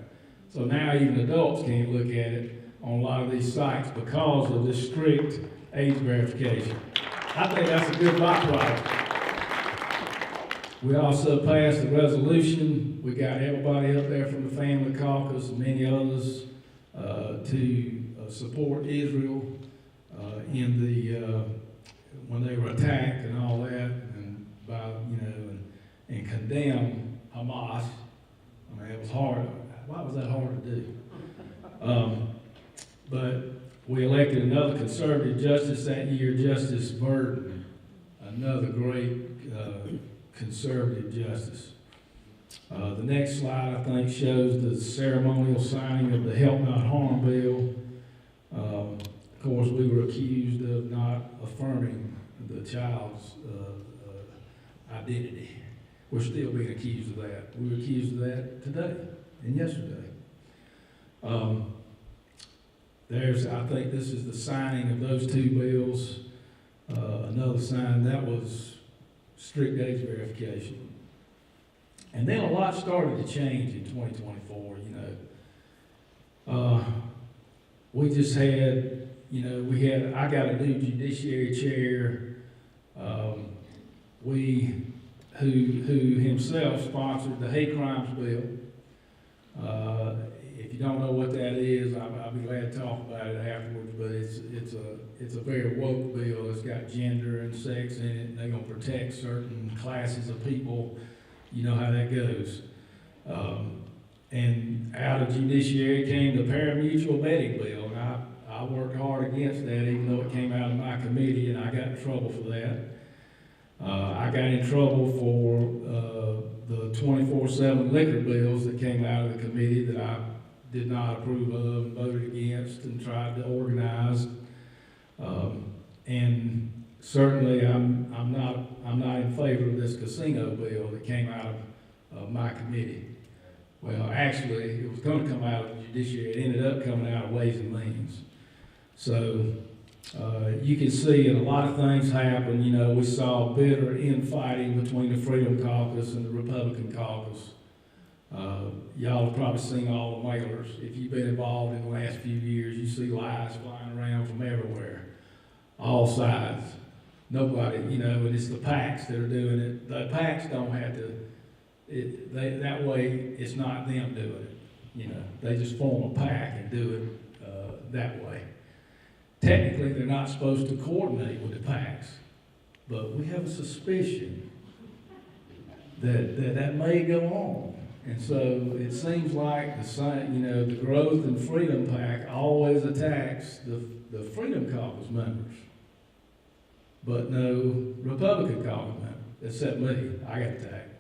S4: So now even adults can't look at it on a lot of these sites because of this strict age verification. I think that's a good byproduct. We also passed a resolution. We got everybody up there from the Family Caucus and many others to support Israel in the when they were attacked and all that, and by and condemn Hamas. I mean, it was hard. Why was that hard to do? But we elected another conservative justice that year, Justice Burton, another great conservative justice. The next slide, I think, shows the ceremonial signing of the Help Not Harm bill. Of course, we were accused of not affirming the child's identity. We're still being accused of that. We were accused of that today and yesterday. I think this is the signing of those two bills. Another sign, that was strict age verification. And then a lot started to change in 2024, we just had, I got a new judiciary chair, who himself sponsored the hate crimes bill. If you don't know what that is, I'll be glad to talk about it afterwards, but it's a very woke bill. It's got gender and sex in it, and they're gonna protect certain classes of people. You know how that goes. And out of judiciary came the parimutuel vetting bill, and I worked hard against that, even though it came out of my committee, and I got in trouble for that. I got in trouble for the 24/7 liquor bills that came out of the committee that I did not approve of and voted against and tried to organize. And certainly I'm not in favor of this casino bill that came out of my committee. Well, actually, it was going to come out of the judiciary. It ended up coming out of Ways and Means. So you can see that a lot of things happen. We saw bitter infighting between the Freedom Caucus and the Republican Caucus. Y'all have probably seen all the mailers. If you've been involved in the last few years, you see lies flying around from everywhere, all sides. Nobody, and it's the PACs that are doing it. The PACs don't have to, that way it's not them doing it. They just form a PAC and do it that way. Technically, they're not supposed to coordinate with the PACs, but we have a suspicion that may go on. And so it seems like the Growth and Freedom PAC always attacks the Freedom Caucus members, but no Republican Caucus members, except me. I got attacked.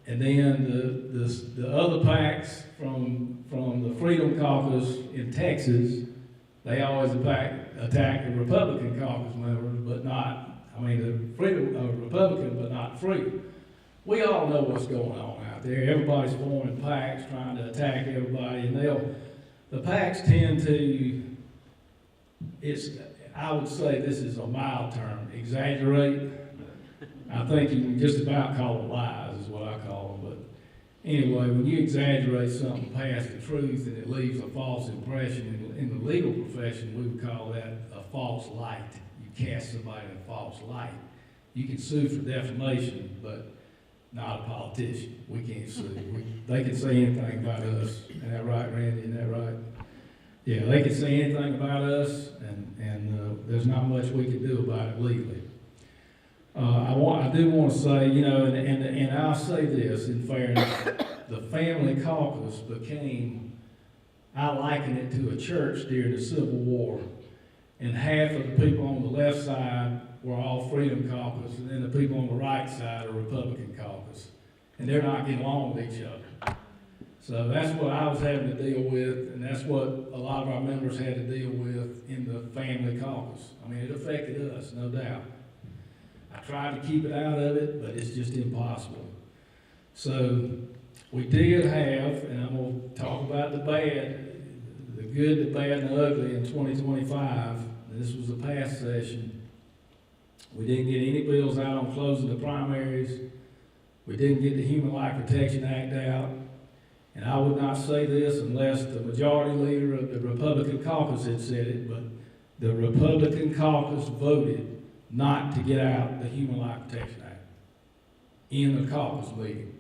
S4: And then the other PACs from the Freedom Caucus in Texas, they always attack the Republican Caucus members, the Freedom Republican, but not Freedom. We all know what's going on out there. Everybody's forming PACs trying to attack everybody, and the PACs tend to, I would say this is a mild term, exaggerate. I think you can just about call them lies is what I call them, but anyway, when you exaggerate something past the truth and it leaves a false impression, in the legal profession we would call that a false light. You cast somebody in a false light. You can sue for defamation, but not a politician. We can't sue. They can say anything about us. Isn't that right, Randy? Isn't that right? Yeah, they can say anything about us, and there's not much we can do about it legally. I do want to say, and I'll say this in fairness, the Family Caucus I liken it to a church during the Civil War, and half of the people on the left side were all Freedom Caucus, and then the people on the right side are Republican Caucus, and they're not getting along with each other. So that's what I was having to deal with, and that's what a lot of our members had to deal with in the Family Caucus. I mean, it affected us, no doubt. I tried to keep it out of it, but it's just impossible. So we did have, and I'm going to talk about the bad, the good, the bad, and the ugly in 2025. This was a past session. We didn't get any bills out on closing the primaries. We didn't get the Human Life Protection Act out. And I would not say this unless the majority leader of the Republican caucus had said it, but the Republican caucus voted not to get out the Human Life Protection Act in the caucus meeting.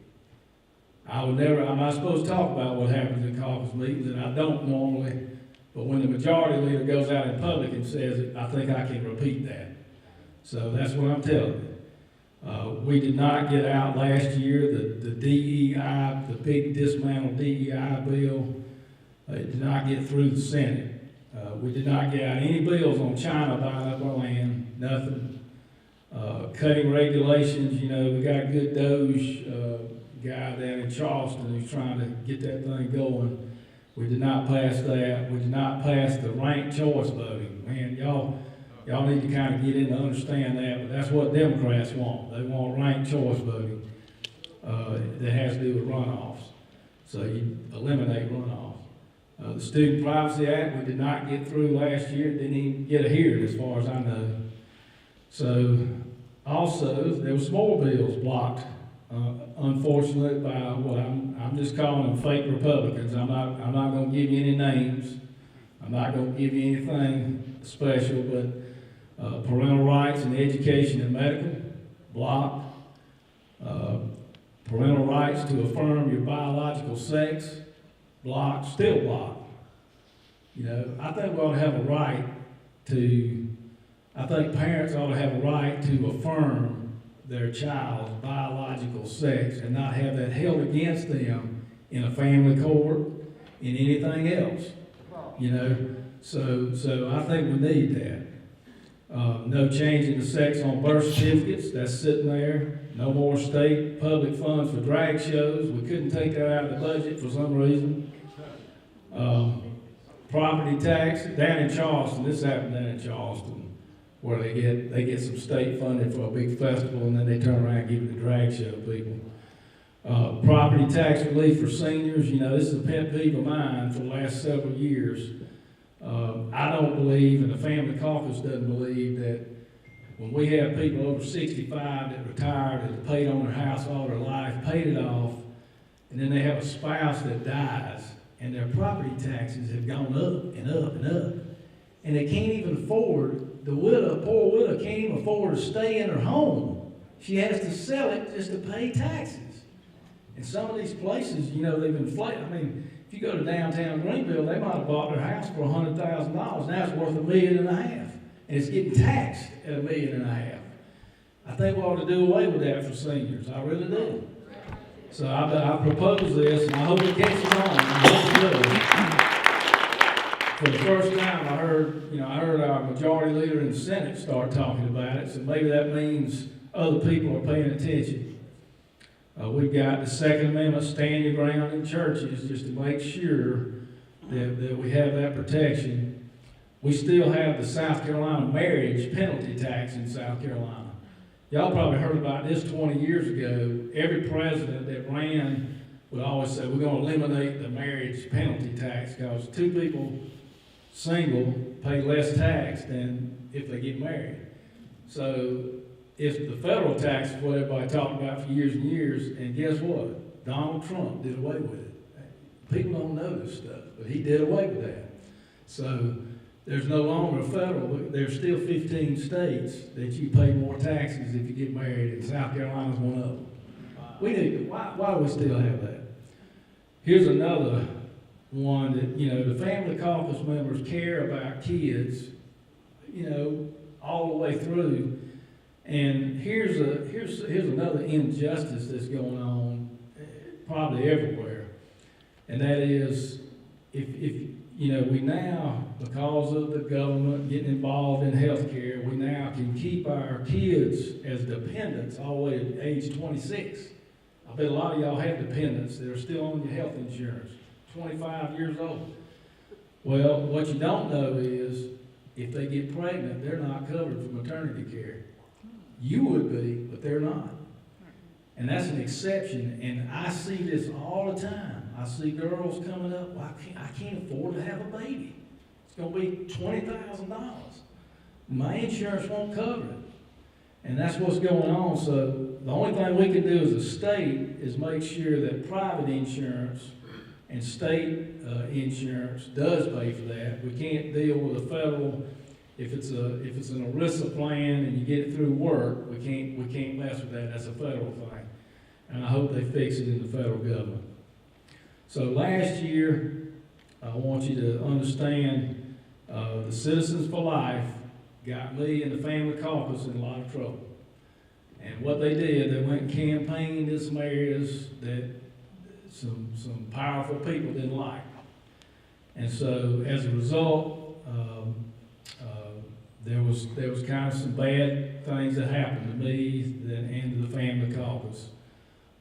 S4: I'm not supposed to talk about what happens in caucus meetings, and I don't normally, but when the majority leader goes out in public and says it, I think I can repeat that. So that's what I'm telling you. We did not get out last year, the DEI, the big dismantled DEI bill, it did not get through the Senate. We did not get out any bills on China buying up our land, nothing. Cutting regulations, you know, we got a good Doge guy down in Charleston who's trying to get that thing going. We did not pass that. We did not pass the ranked choice voting. Man, y'all need to kind of get in to understand that, but that's what Democrats want. They want ranked choice voting that has to do with runoffs. So you eliminate runoffs. The Student Privacy Act, we did not get through last year. Didn't even get a hearing as far as I know. So also, there were more bills blocked, unfortunately, by what I'm just calling them fake Republicans. I'm not going to give you any names. I'm not going to give you anything special, but parental rights in education and medical, blocked. Parental rights to affirm your biological sex, blocked, still blocked. You know, I think we ought to have a right to, I think parents ought to have a right to affirm their child's biological sex and not have that held against them in a family court, in anything else. You know, so I think we need that. No change in the sex on birth certificates, that's sitting there. No more state public funds for drag shows. We couldn't take that out of the budget for some reason. Property tax, down in Charleston, this happened down in Charleston, where they get some state funding for a big festival and then they turn around and give it to drag show people. Property tax relief for seniors, you know, this is a pet peeve of mine for the last several years. I don't believe, and the family caucus doesn't believe, that when we have people over 65 that retired, that have paid on their house all their life, paid it off, and then they have a spouse that dies, and their property taxes have gone up and up and up, and they can't even afford, the widow, poor widow, can't even afford to stay in her home. She has to sell it just to pay taxes. And some of these places, you know, they've inflated. I mean, if you go to downtown Greenville, they might have bought their house for $100,000. Now it's worth $1.5 million. And it's getting taxed at $1.5 million. I think we ought to do away with that for seniors. I really do. So I propose this, and I hope it catches on. I hope it does. For the first time, I heard our majority leader in the Senate start talking about it. So maybe that means other people are paying attention. We've got the Second Amendment, stand your ground in churches, just to make sure that we have that protection. We still have the South Carolina marriage penalty tax in South Carolina. Y'all probably heard about this 20 years ago. Every president that ran would always say, we're going to eliminate the marriage penalty tax because two people single pay less tax than if they get married. So it's the federal tax is what everybody talked about for years and years, and guess what? Donald Trump did away with it. People don't know this stuff, but he did away with that. So there's no longer a federal, but there's still 15 states that you pay more taxes if you get married, and South Carolina's one of them. We need to, why do we still have that? Here's another one that, you know, the family caucus members care about kids, you know, all the way through. And here's another injustice that's going on probably everywhere. And that is, if you know, we now, because of the government getting involved in health care, we now can keep our kids as dependents all the way to age 26. I bet a lot of y'all have dependents that are still on your health insurance, 25 years old. Well, what you don't know is if they get pregnant, they're not covered for maternity care. You would be, but they're not. And that's an exception, and I see this all the time. I see girls coming up, well, I can't afford to have a baby. It's going to be $20,000. My insurance won't cover it. And that's what's going on. So the only thing we can do as a state is make sure that private insurance and state insurance does pay for that. We can't deal with a federal, if it's an ERISA plan and you get it through work, we can't mess with that. That's a federal thing. And I hope they fix it in the federal government. So last year, I want you to understand, the Citizens for Life got me and the Family Caucus in a lot of trouble. And what they did, they went and campaigned in some areas that some powerful people didn't like. And so as a result, there was kind of some bad things that happened to me and to the Family Caucus.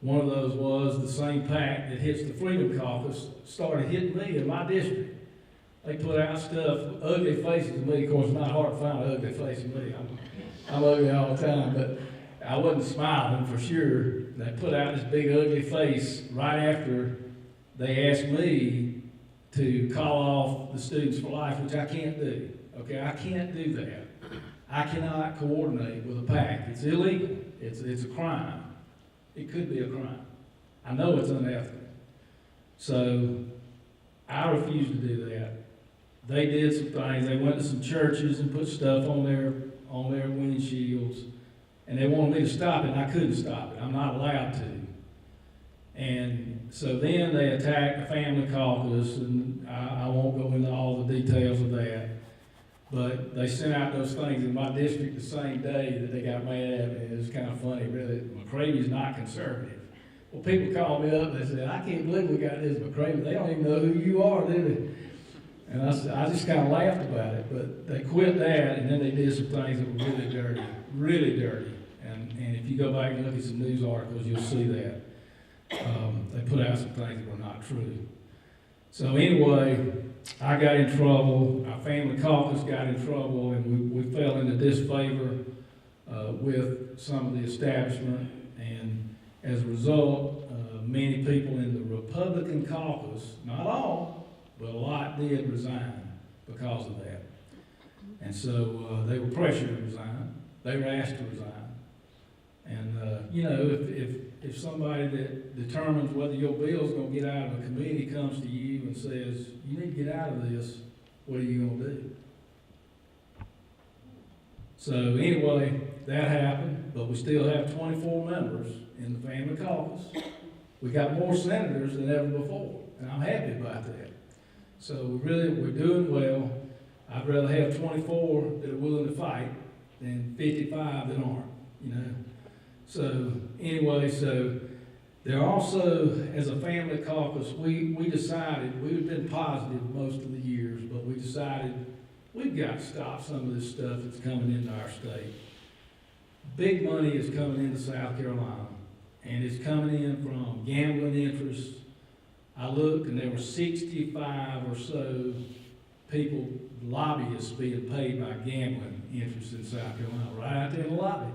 S4: One of those was the same PAC that hits the Freedom Caucus started hitting me in my district. They put out stuff, ugly faces to me. Of course, it's not hard to find an ugly face in me. I'm ugly all the time, but I wasn't smiling for sure. They put out this big ugly face right after they asked me to call off the Students for Life, which I can't do. Okay, I can't do that. I cannot coordinate with a PAC. It's illegal. It's a crime. It could be a crime. I know it's unethical. So I refuse to do that. They did some things. They went to some churches and put stuff on their windshields, and they wanted me to stop it, and I couldn't stop it. I'm not allowed to. And so then they attacked the Family Caucus, and I won't go into all the details of that. But they sent out those things in my district the same day that they got mad at me. It was kind of funny, really. McCravy's not conservative. Well, people called me up and they said, I can't believe we got this McCravy. They don't even know who you are, do they? And I just kind of laughed about it. But they quit that, and then they did some things that were really dirty, really dirty. And if you go back and look at some news articles, you'll see that. They put out some things that were not true. So anyway, I got in trouble, our Family Caucus got in trouble, and we fell into disfavor with some of the establishment, and as a result, many people in the Republican caucus, not all, but a lot did resign because of that. And so they were pressured to resign. They were asked to resign. And, if somebody that determines whether your bill's gonna get out of a committee comes to you and says, you need to get out of this, what are you gonna do? So anyway, that happened, but we still have 24 members in the Family Caucus. We got more senators than ever before, and I'm happy about that. So we're doing well. I'd rather have 24 that are willing to fight than 55 that aren't, So anyway, so there also, as a Family Caucus, we decided, we've been positive most of the years, but we decided we've got to stop some of this stuff that's coming into our state. Big money is coming into South Carolina, and it's coming in from gambling interests. I looked, and there were 65 or so people, lobbyists, being paid by gambling interests in South Carolina, right out there in the lobby.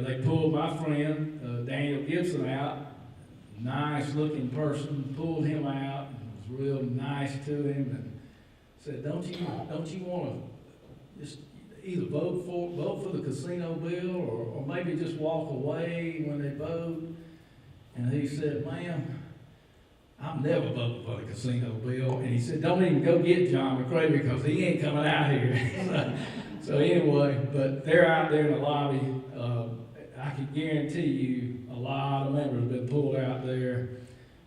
S4: They pulled my friend, Daniel Gibson, out, nice looking person, pulled him out, and was real nice to him, and said, don't you want to just either vote for the casino bill or maybe just walk away when they vote? And he said, ma'am, I'm never voting for the casino bill. And he said, don't even go get John McCravy because he ain't coming out here. So anyway, but they're out there in the lobby. I can guarantee you a lot of members have been pulled out there,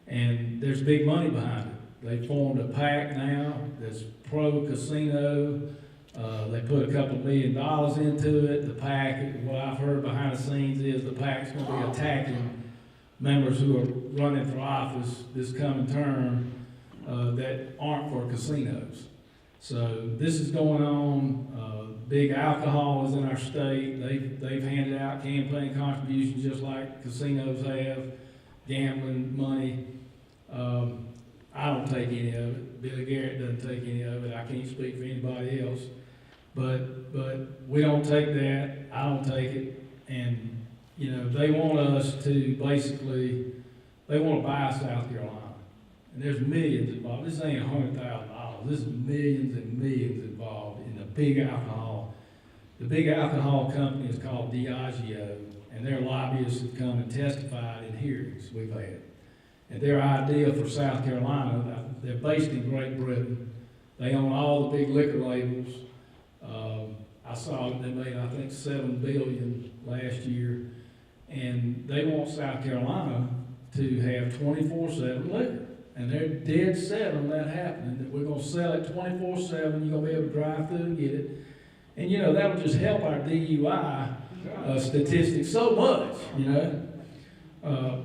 S4: and there's big money behind it. They formed a PAC now that's pro-casino. They put a couple $1 million into it. The PAC, what I've heard behind the scenes is the PAC's going to be attacking members who are running for office this coming term that aren't for casinos. So this is going on. Big alcohol is in our state. They've handed out campaign contributions just like casinos have, gambling money. I don't take any of it. Billy Garrett doesn't take any of it. I can't speak for anybody else. But we don't take that. I don't take it. And, they want us to basically, they want to buy South Carolina. And there's millions involved. This ain't $100,000. This is millions and millions involved in the big alcohol The big alcohol company is called Diageo, and their lobbyists have come and testified in hearings we've had. And their idea for South Carolina, they're based in Great Britain. They own all the big liquor labels. I saw that they made, I think, $7 billion last year. And they want South Carolina to have 24/7 liquor. And they're dead set on that happening, that we're gonna sell it 24/7, you're gonna be able to drive through and get it. And you know, that'll just help our DUI statistics so much, you know.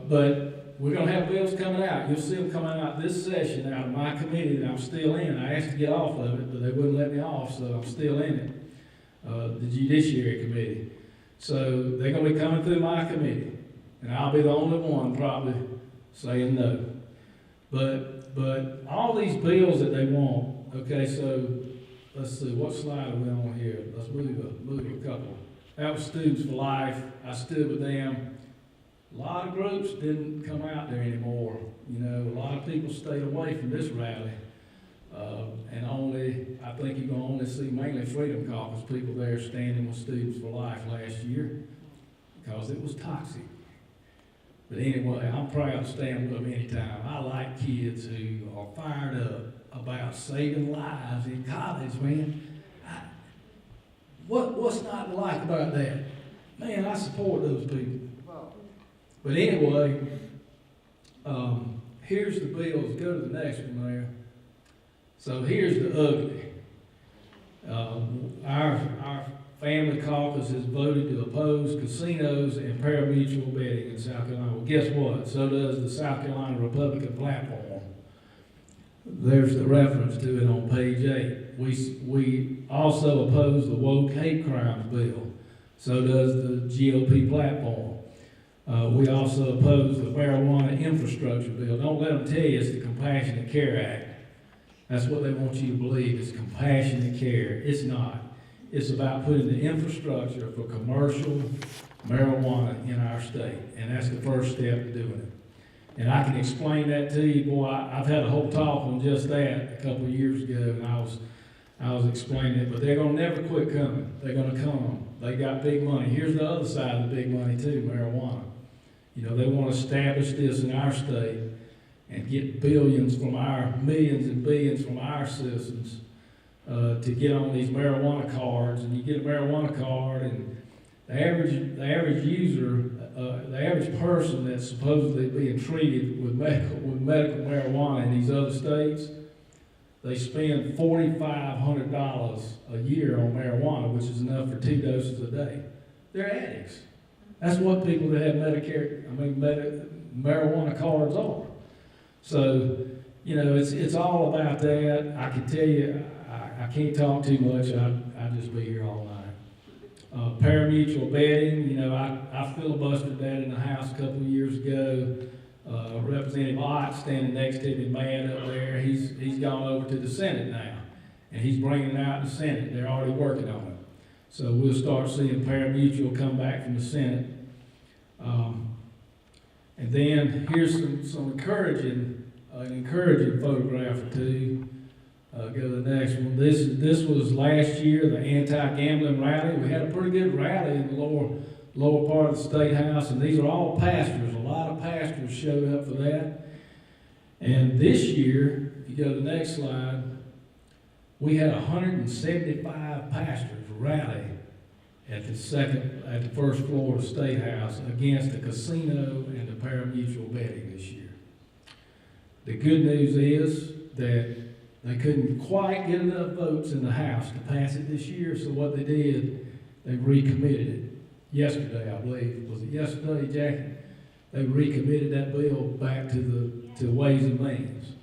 S4: But we're gonna have bills coming out. You'll see them coming out this session out of my committee that I'm still in. I asked to get off of it, but they wouldn't let me off, so I'm still in it. The Judiciary Committee. So they're gonna be coming through my committee, and I'll be the only one probably saying no. But all these bills that they want, okay, so let's see, what slide are we on here? Let's move a couple. That was Students for Life. I stood with them. A lot of groups didn't come out there anymore. You know, a lot of people stayed away from this rally. And I think you're gonna only see mainly Freedom Caucus people there standing with Students for Life last year because it was toxic. But anyway, I'm proud to stand with them anytime. I like kids who are fired up about saving lives in college, man. What's not to like about that? Man, I support those people. But anyway, here's the bills. Go to the next one there. So here's the ugly. Our family caucus has voted to oppose casinos and pari-mutuel betting in South Carolina. Well, guess what? So does the South Carolina Republican platform. There's the reference to it on page 8. We also oppose the woke hate crimes bill. So does the GOP platform. We also oppose the marijuana infrastructure bill. Don't let them tell you it's the Compassionate Care Act. That's what they want you to believe, is compassionate care. It's not. It's about putting the infrastructure for commercial marijuana in our state, and that's the first step to doing it. And I can explain that to you, boy. I've had a whole talk on just that a couple of years ago, and I was explaining it, but they're gonna never quit coming. They're gonna come. They got big money. Here's the other side of the big money too, marijuana. You know, they want to establish this in our state and get billions from our, millions and billions from our citizens to get on these marijuana cards. And you get a marijuana card, and the average user, the average person that's supposedly being treated with medical marijuana in these other states, they spend $4,500 a year on marijuana, which is enough for 2 doses a day. They're addicts. That's what people that have marijuana cards are. So, you know, it's all about that. I can tell you, I can't talk too much. I'd just be here all night. Pari-mutuel betting, you know, I filibustered that in the House a couple of years ago. Representative Ott standing next to me, mad up there. He's gone over to the Senate now, and he's bringing it out in the Senate. They're already working on it. So we'll start seeing pari-mutuel come back from the Senate. And then here's some encouraging photograph or two. Go to the next one. This was last year, the anti-gambling rally. We had a pretty good rally in the lower part of the State House, and these are all pastors. A lot of pastors showed up for that. And this year, if you go to the next slide, we had 175 pastors rally at the first floor of the State House against the casino and the pari-mutuel betting this year. The good news is that they couldn't quite get enough votes in the House to pass it this year, so what they did, they recommitted it. Yesterday, I believe. Was it yesterday, Jackie? They recommitted that bill back to Ways and Means.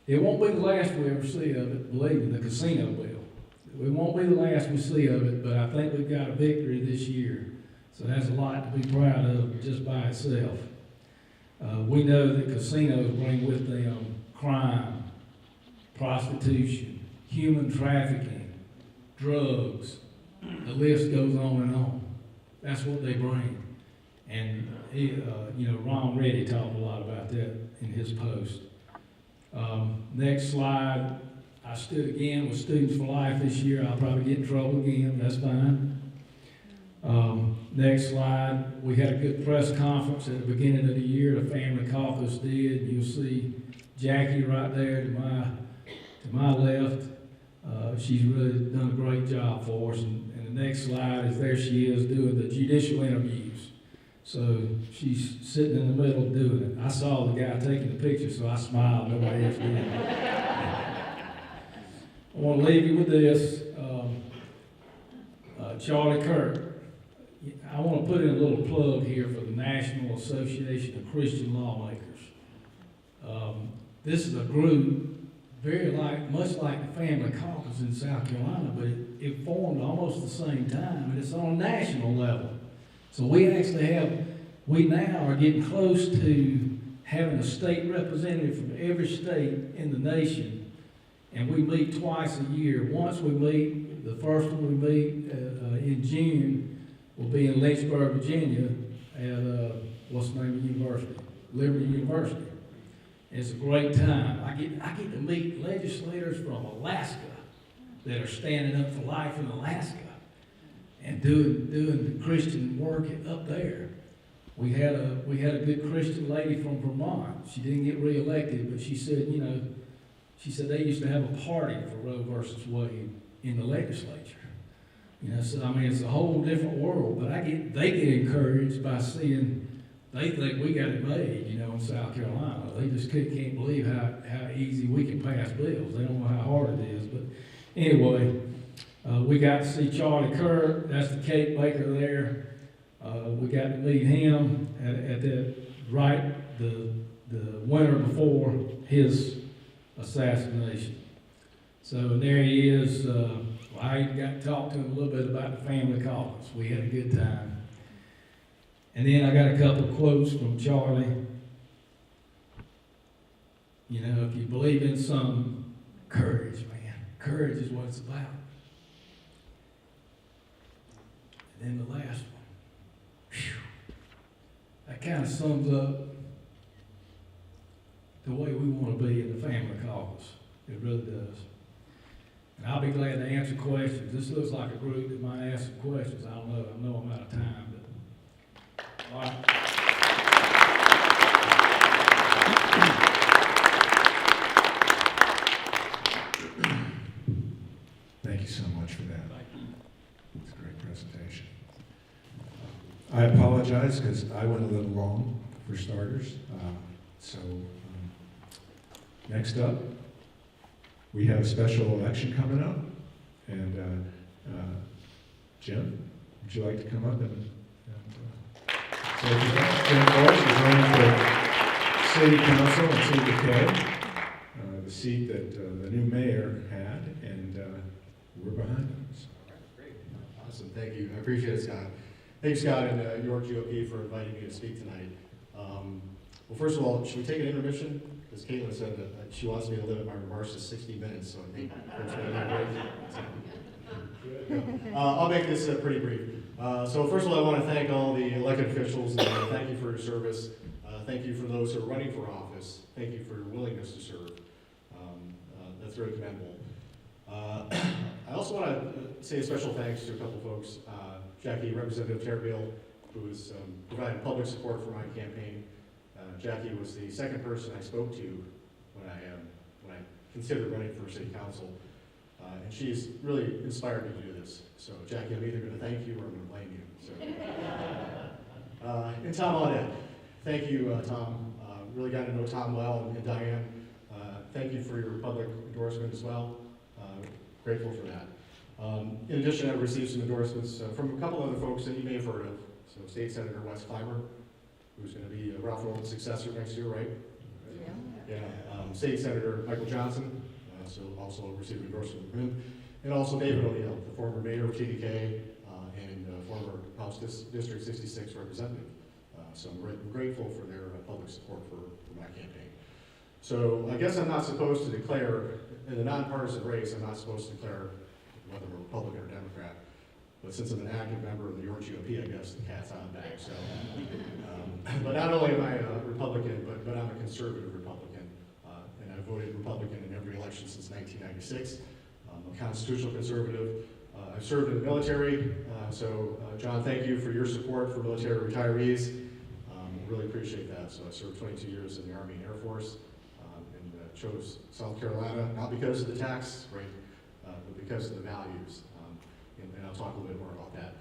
S4: It won't be the last we ever see of it, believe me, the casino bill. It won't be the last we see of it, but I think we've got a victory this year. So that's a lot to be proud of just by itself. We know that casinos bring with them crime, prostitution, human trafficking, drugs. The list goes on and on. That's what they bring. And Ron Reddy talked a lot about that in his post. Next slide. I stood again with Students for Life this year. I'll probably get in trouble again, that's fine. Next slide, we had a good press conference at the beginning of the year. The Family Caucus did. You'll see Jackie right there to my left. She's really done a great job for us. And the next slide is there she is doing the judicial interviews. So she's sitting in the middle doing it. I saw the guy taking the picture, so I smiled. Nobody else did. I want to leave you with this. Charlie Kirk. I want to put in a little plug here for the National Association of Christian Lawmakers. This is a group much like the Family Caucus in South Carolina, but it formed almost the same time, and it's on a national level. So we now are getting close to having a state representative from every state in the nation, and we meet twice a year. Once we meet, the first one we meet in June, will be in Lynchburg, Virginia, at what's the name of the university? Liberty University. It's a great time. I get to meet legislators from Alaska that are standing up for life in Alaska and doing the Christian work up there. We had a good Christian lady from Vermont. She didn't get reelected, but she said, they used to have a party for Roe versus Wade in the legislature. So I mean, it's a whole different world, but they get encouraged by seeing, they think we got it made, in South Carolina. They just can't believe how easy we can pass bills. They don't know how hard it is. But anyway, we got to see Charlie Kirk. That's the cake baker there. We got to meet him at the winter before his assassination. So there he is. I even got to talk to him a little bit about the Family Caucus. We had a good time. And then I got a couple of quotes from Charlie. If you believe in something, courage, man. Courage is what it's about. And then the last one. Whew, that kind of sums up the way we want to be in the Family Caucus. It really does. And I'll be glad to answer questions. This looks like a group that might ask some questions. I don't know. I know I'm out of time, but all right.
S1: Thank you so much for that. It's a great presentation. I apologize because I went a little long for starters. Next up, we have a special election coming up, and Jim, would you like to come up and say that? Jim Forrest is running for City Council in Cedar City, the seat that the new mayor had, and we're behind him. So.
S5: Great, awesome, thank you. I appreciate it, Scott. Thanks, Scott, and York GOP for inviting me to speak tonight. Well, first of all, should we take an intermission? Because Caitlin said that she wants me to limit my remarks to 60 minutes, so I think folks are going to break. I'll make this pretty brief. So first of all, I want to thank all the elected officials, and thank you for your service. Thank you for those who are running for office. Thank you for your willingness to serve. That's very commendable. I also want to say a special thanks to a couple folks. Jackie, Representative Terbill, who has provided public support for my campaign. Jackie was the second person I spoke to when I considered running for city council, and she's really inspired me to do this. So Jackie, I'm either going to thank you or I'm going to blame you. So, and Tom Audette, thank you, Tom. Really got to know Tom well, and Diane. Thank you for your public endorsement as well. Grateful for that. In addition, I've received some endorsements from a couple other folks that you may have heard of. So State Senator Wes Clymer, who's going to be Ralph Norman's successor next year, right? Yeah. State Senator Michael Johnson, so also received endorsement from him. And also David O'Neill, the former mayor of TDK and former House District 66 representative. So I'm grateful for their public support for my campaign. So I guess I'm not supposed to declare, in the nonpartisan race, I'm not supposed to declare whether I'm a Republican or Democrat. But since I'm an active member of the York GOP, I guess the cat's out of the bag. So, but not only am I a Republican, but I'm a conservative Republican, and I I've voted Republican in every election since 1996. I'm a constitutional conservative. I've served in the military, John, thank you for your support for military retirees. Really appreciate that. So I served 22 years in the Army and Air Force, and chose South Carolina, not because of the tax rate, but because of the values. And I'll talk a little bit more about that.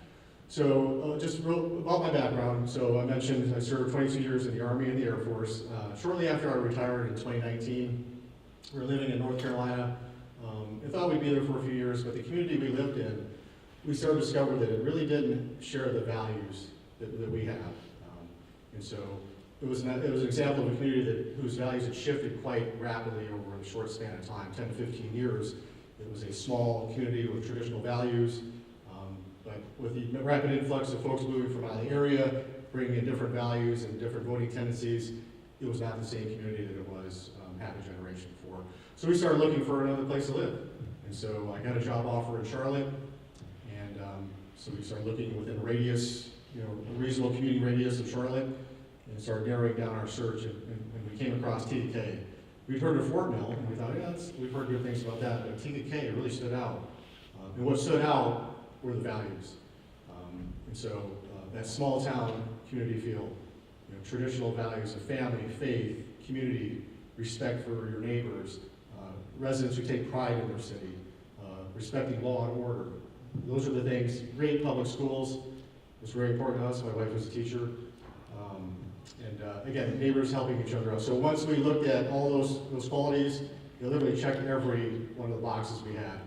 S5: So just about my background. So I mentioned I served 22 years in the Army and the Air Force. Shortly after I retired in 2019, we were living in North Carolina. I thought we'd be there for a few years, but the community we lived in, we started to discover that it really didn't share the values that we have. And so it was an example of a community whose values had shifted quite rapidly over a short span of time, 10 to 15 years. It was a small community with traditional values, but with the rapid influx of folks moving from out of the area, bringing in different values and different voting tendencies, it was not the same community that it was half a generation before. So we started looking for another place to live. And so I got a job offer in Charlotte, and so we started looking within a radius, a reasonable commuting radius of Charlotte, and started narrowing down our search, and we came across TDK. We'd heard of Fort Mill, and we thought, yeah, we've heard good things about that, but TDK really stood out. And what stood out were the values. And so that small town community feel, traditional values of family, faith, community, respect for your neighbors, residents who take pride in their city, respecting law and order. Those are the things. Great public schools was very important to us. My wife was a teacher. Again, neighbors helping each other out. So once we looked at all those qualities, they literally checked every one of the boxes we had.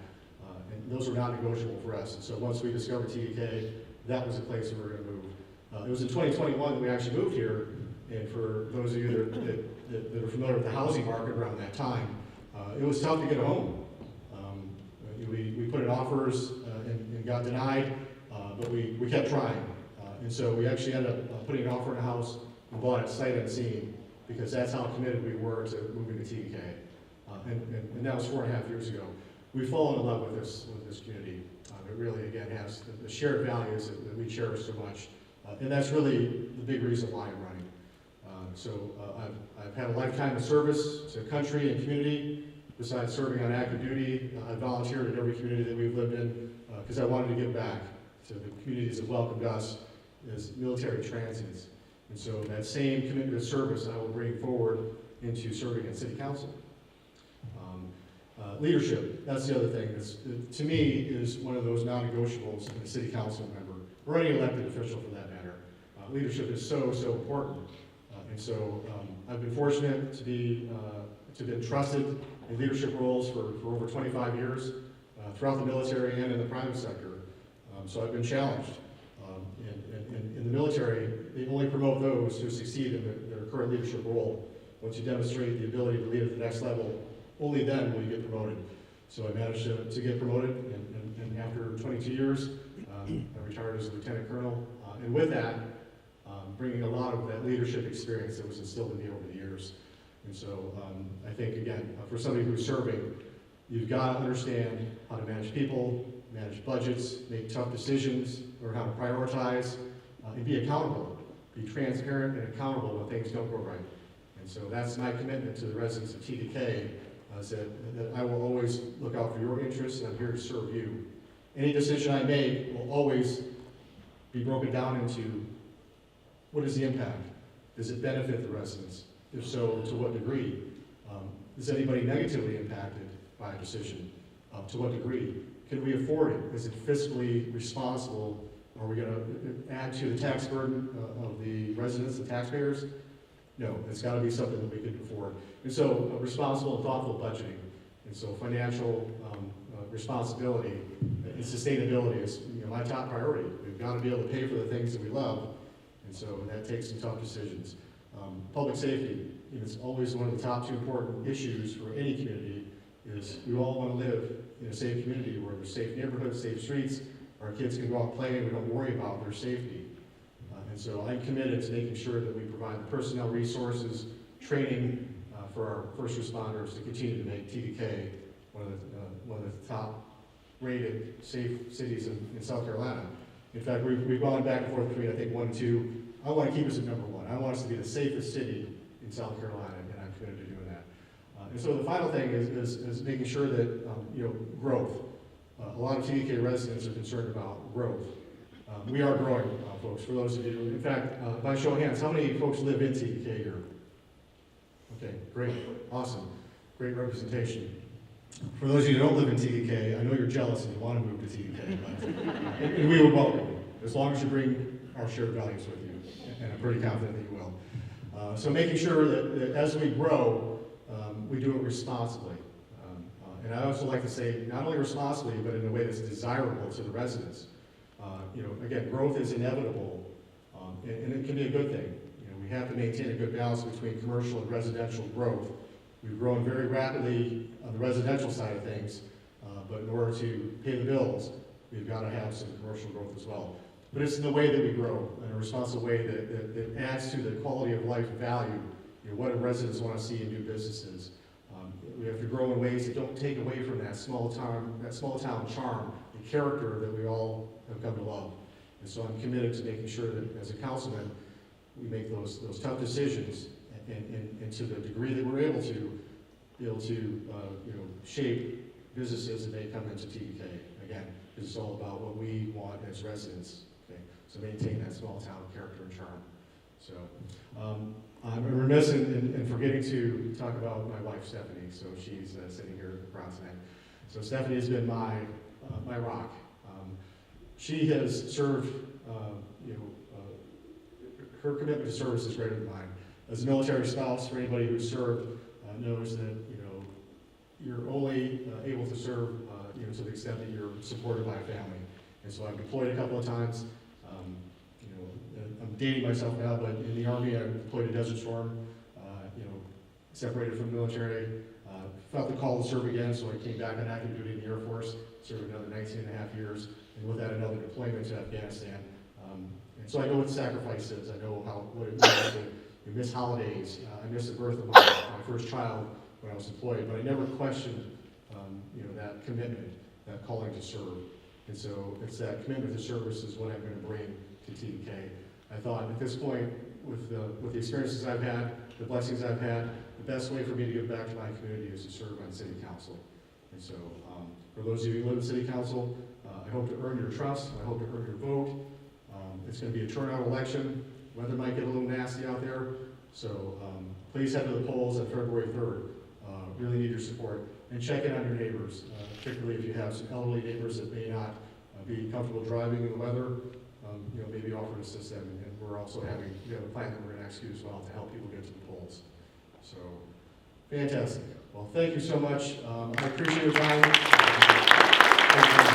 S5: And those were non-negotiable for us. And so once we discovered TDK, that was the place we were going to move. It was in 2021 that we actually moved here. And for those of you that are familiar with the housing market around that time, it was tough to get a home. We put in offers and got denied, but we kept trying. And so we actually ended up putting an offer in a house and bought it sight unseen, because that's how committed we were to moving to TDK. And that was 4.5 years ago. We've fallen in love with this community. It really, again, has the shared values that we cherish so much. And that's really the big reason why I'm running. I've had a lifetime of service to country and community. Besides serving on active duty, I volunteered in every community that we've lived in because I wanted to give back to the communities that welcomed us as military transients. And so that same commitment to service I will bring forward into serving in city council. Leadership, that's the other thing. To me, is one of those non-negotiables in a city council member, or any elected official for that matter. Leadership is so important. And so I've been fortunate to be entrusted in leadership roles for over 25 years throughout the military and in the private sector. So I've been challenged. In the military, they only promote those who succeed in their current leadership role. Once you demonstrate the ability to lead at the next level, only then will you get promoted. So I managed to get promoted, and after 22 years, I retired as a lieutenant colonel. And with that, bringing a lot of that leadership experience that was instilled in me over the years. And so I think, again, for somebody who's serving, you've got to understand how to manage people, manage budgets, make tough decisions, learn how to prioritize, and be accountable. Be transparent and accountable when things don't go right. And so that's my commitment to the residents of TDK, that I will always look out for your interests, and I'm here to serve you. Any decision I make will always be broken down into what is the impact? Does it benefit the residents? If so, to what degree? Is anybody negatively impacted by a decision? To what degree? Can we afford it? Is it fiscally responsible? Are we going to add to the tax burden of the residents, the taxpayers? No, it's got to be something that we can afford. And so responsible and thoughtful budgeting. And so financial responsibility and sustainability is my top priority. We've got to be able to pay for the things that we love. And so that takes some tough decisions. Public safety, it's always one of the top 2 important issues for any community, is we all want to live in a safe community where there's safe neighborhoods, safe streets, our kids can go out and play and we don't worry about their safety. And so I'm committed to making sure that we provide the personnel resources, training for our first responders to continue to make TDK one of the top rated safe cities in South Carolina. In fact, we've gone back and forth between, I think, 1 and 2. I want to keep us at number 1. I want us to be the safest city in South Carolina, and I'm committed to doing that. And so the final thing is making sure that, growth. A lot of TDK residents are concerned about growth. We are growing, folks, for those of you. In fact, by show of hands, how many folks live in TDK here? Okay, great, awesome, great representation. For those of you who don't live in TDK, I know you're jealous and you want to move to TDK, but, and we would welcome you, as long as you bring our shared values with you, and I'm pretty confident that you will. So making sure that as we grow, we do it responsibly. And I also like to say, not only responsibly, but in a way that's desirable to the residents. Again, growth is inevitable, and it can be a good thing. We have to maintain a good balance between commercial and residential growth. We've grown very rapidly on the residential side of things, but in order to pay the bills, we've got to have some commercial growth as well. But it's in the way that we grow, in a responsible way that adds to the quality of life value, what do residents want to see in new businesses. We have to grow in ways that don't take away from that small town charm, the character that we all have come to love. And so I'm committed to making sure that as a councilman, we make those tough decisions, and to the degree that we're able to, shape businesses that may come into TDK. Again, it's all about what we want as residents. Okay, so maintain that small town character and charm. So I'm remiss in forgetting to talk about my wife Stephanie. So she's sitting here in the crowd tonight. So Stephanie has been my rock. She has served. Her commitment to service is greater than mine. As a military spouse, for anybody who's served, knows that you're only able to serve to the extent that you're supported by a family. And so I've deployed a couple of times. I'm dating myself now, but in the Army I deployed to Desert Storm. Separated from the military, felt the call to serve again, so I came back on active duty in the Air Force, served another 19 and a half years, and with that another deployment to Afghanistan. And so I know what sacrifice is. I know what it means to miss holidays. I missed the birth of my first child when I was deployed, but I never questioned that commitment, that calling to serve. And so it's that commitment to service is what I'm going to bring to TDK. I thought at this point, with the experiences I've had, the blessings I've had, the best way for me to give back to my community is to serve on city council. And so for those of you who live in city council, I hope to earn your trust. I hope to earn your vote. It's going to be a turnout election. Weather might get a little nasty out there. So please head to the polls on February 3rd. Really need your support. And check in on your neighbors, particularly if you have some elderly neighbors that may not be comfortable driving in the weather. Maybe offer to assist them. And we're also having a plan that we're going to execute as well to help people get to the polls. So fantastic. Well, thank you so much. I appreciate your time. Thank you.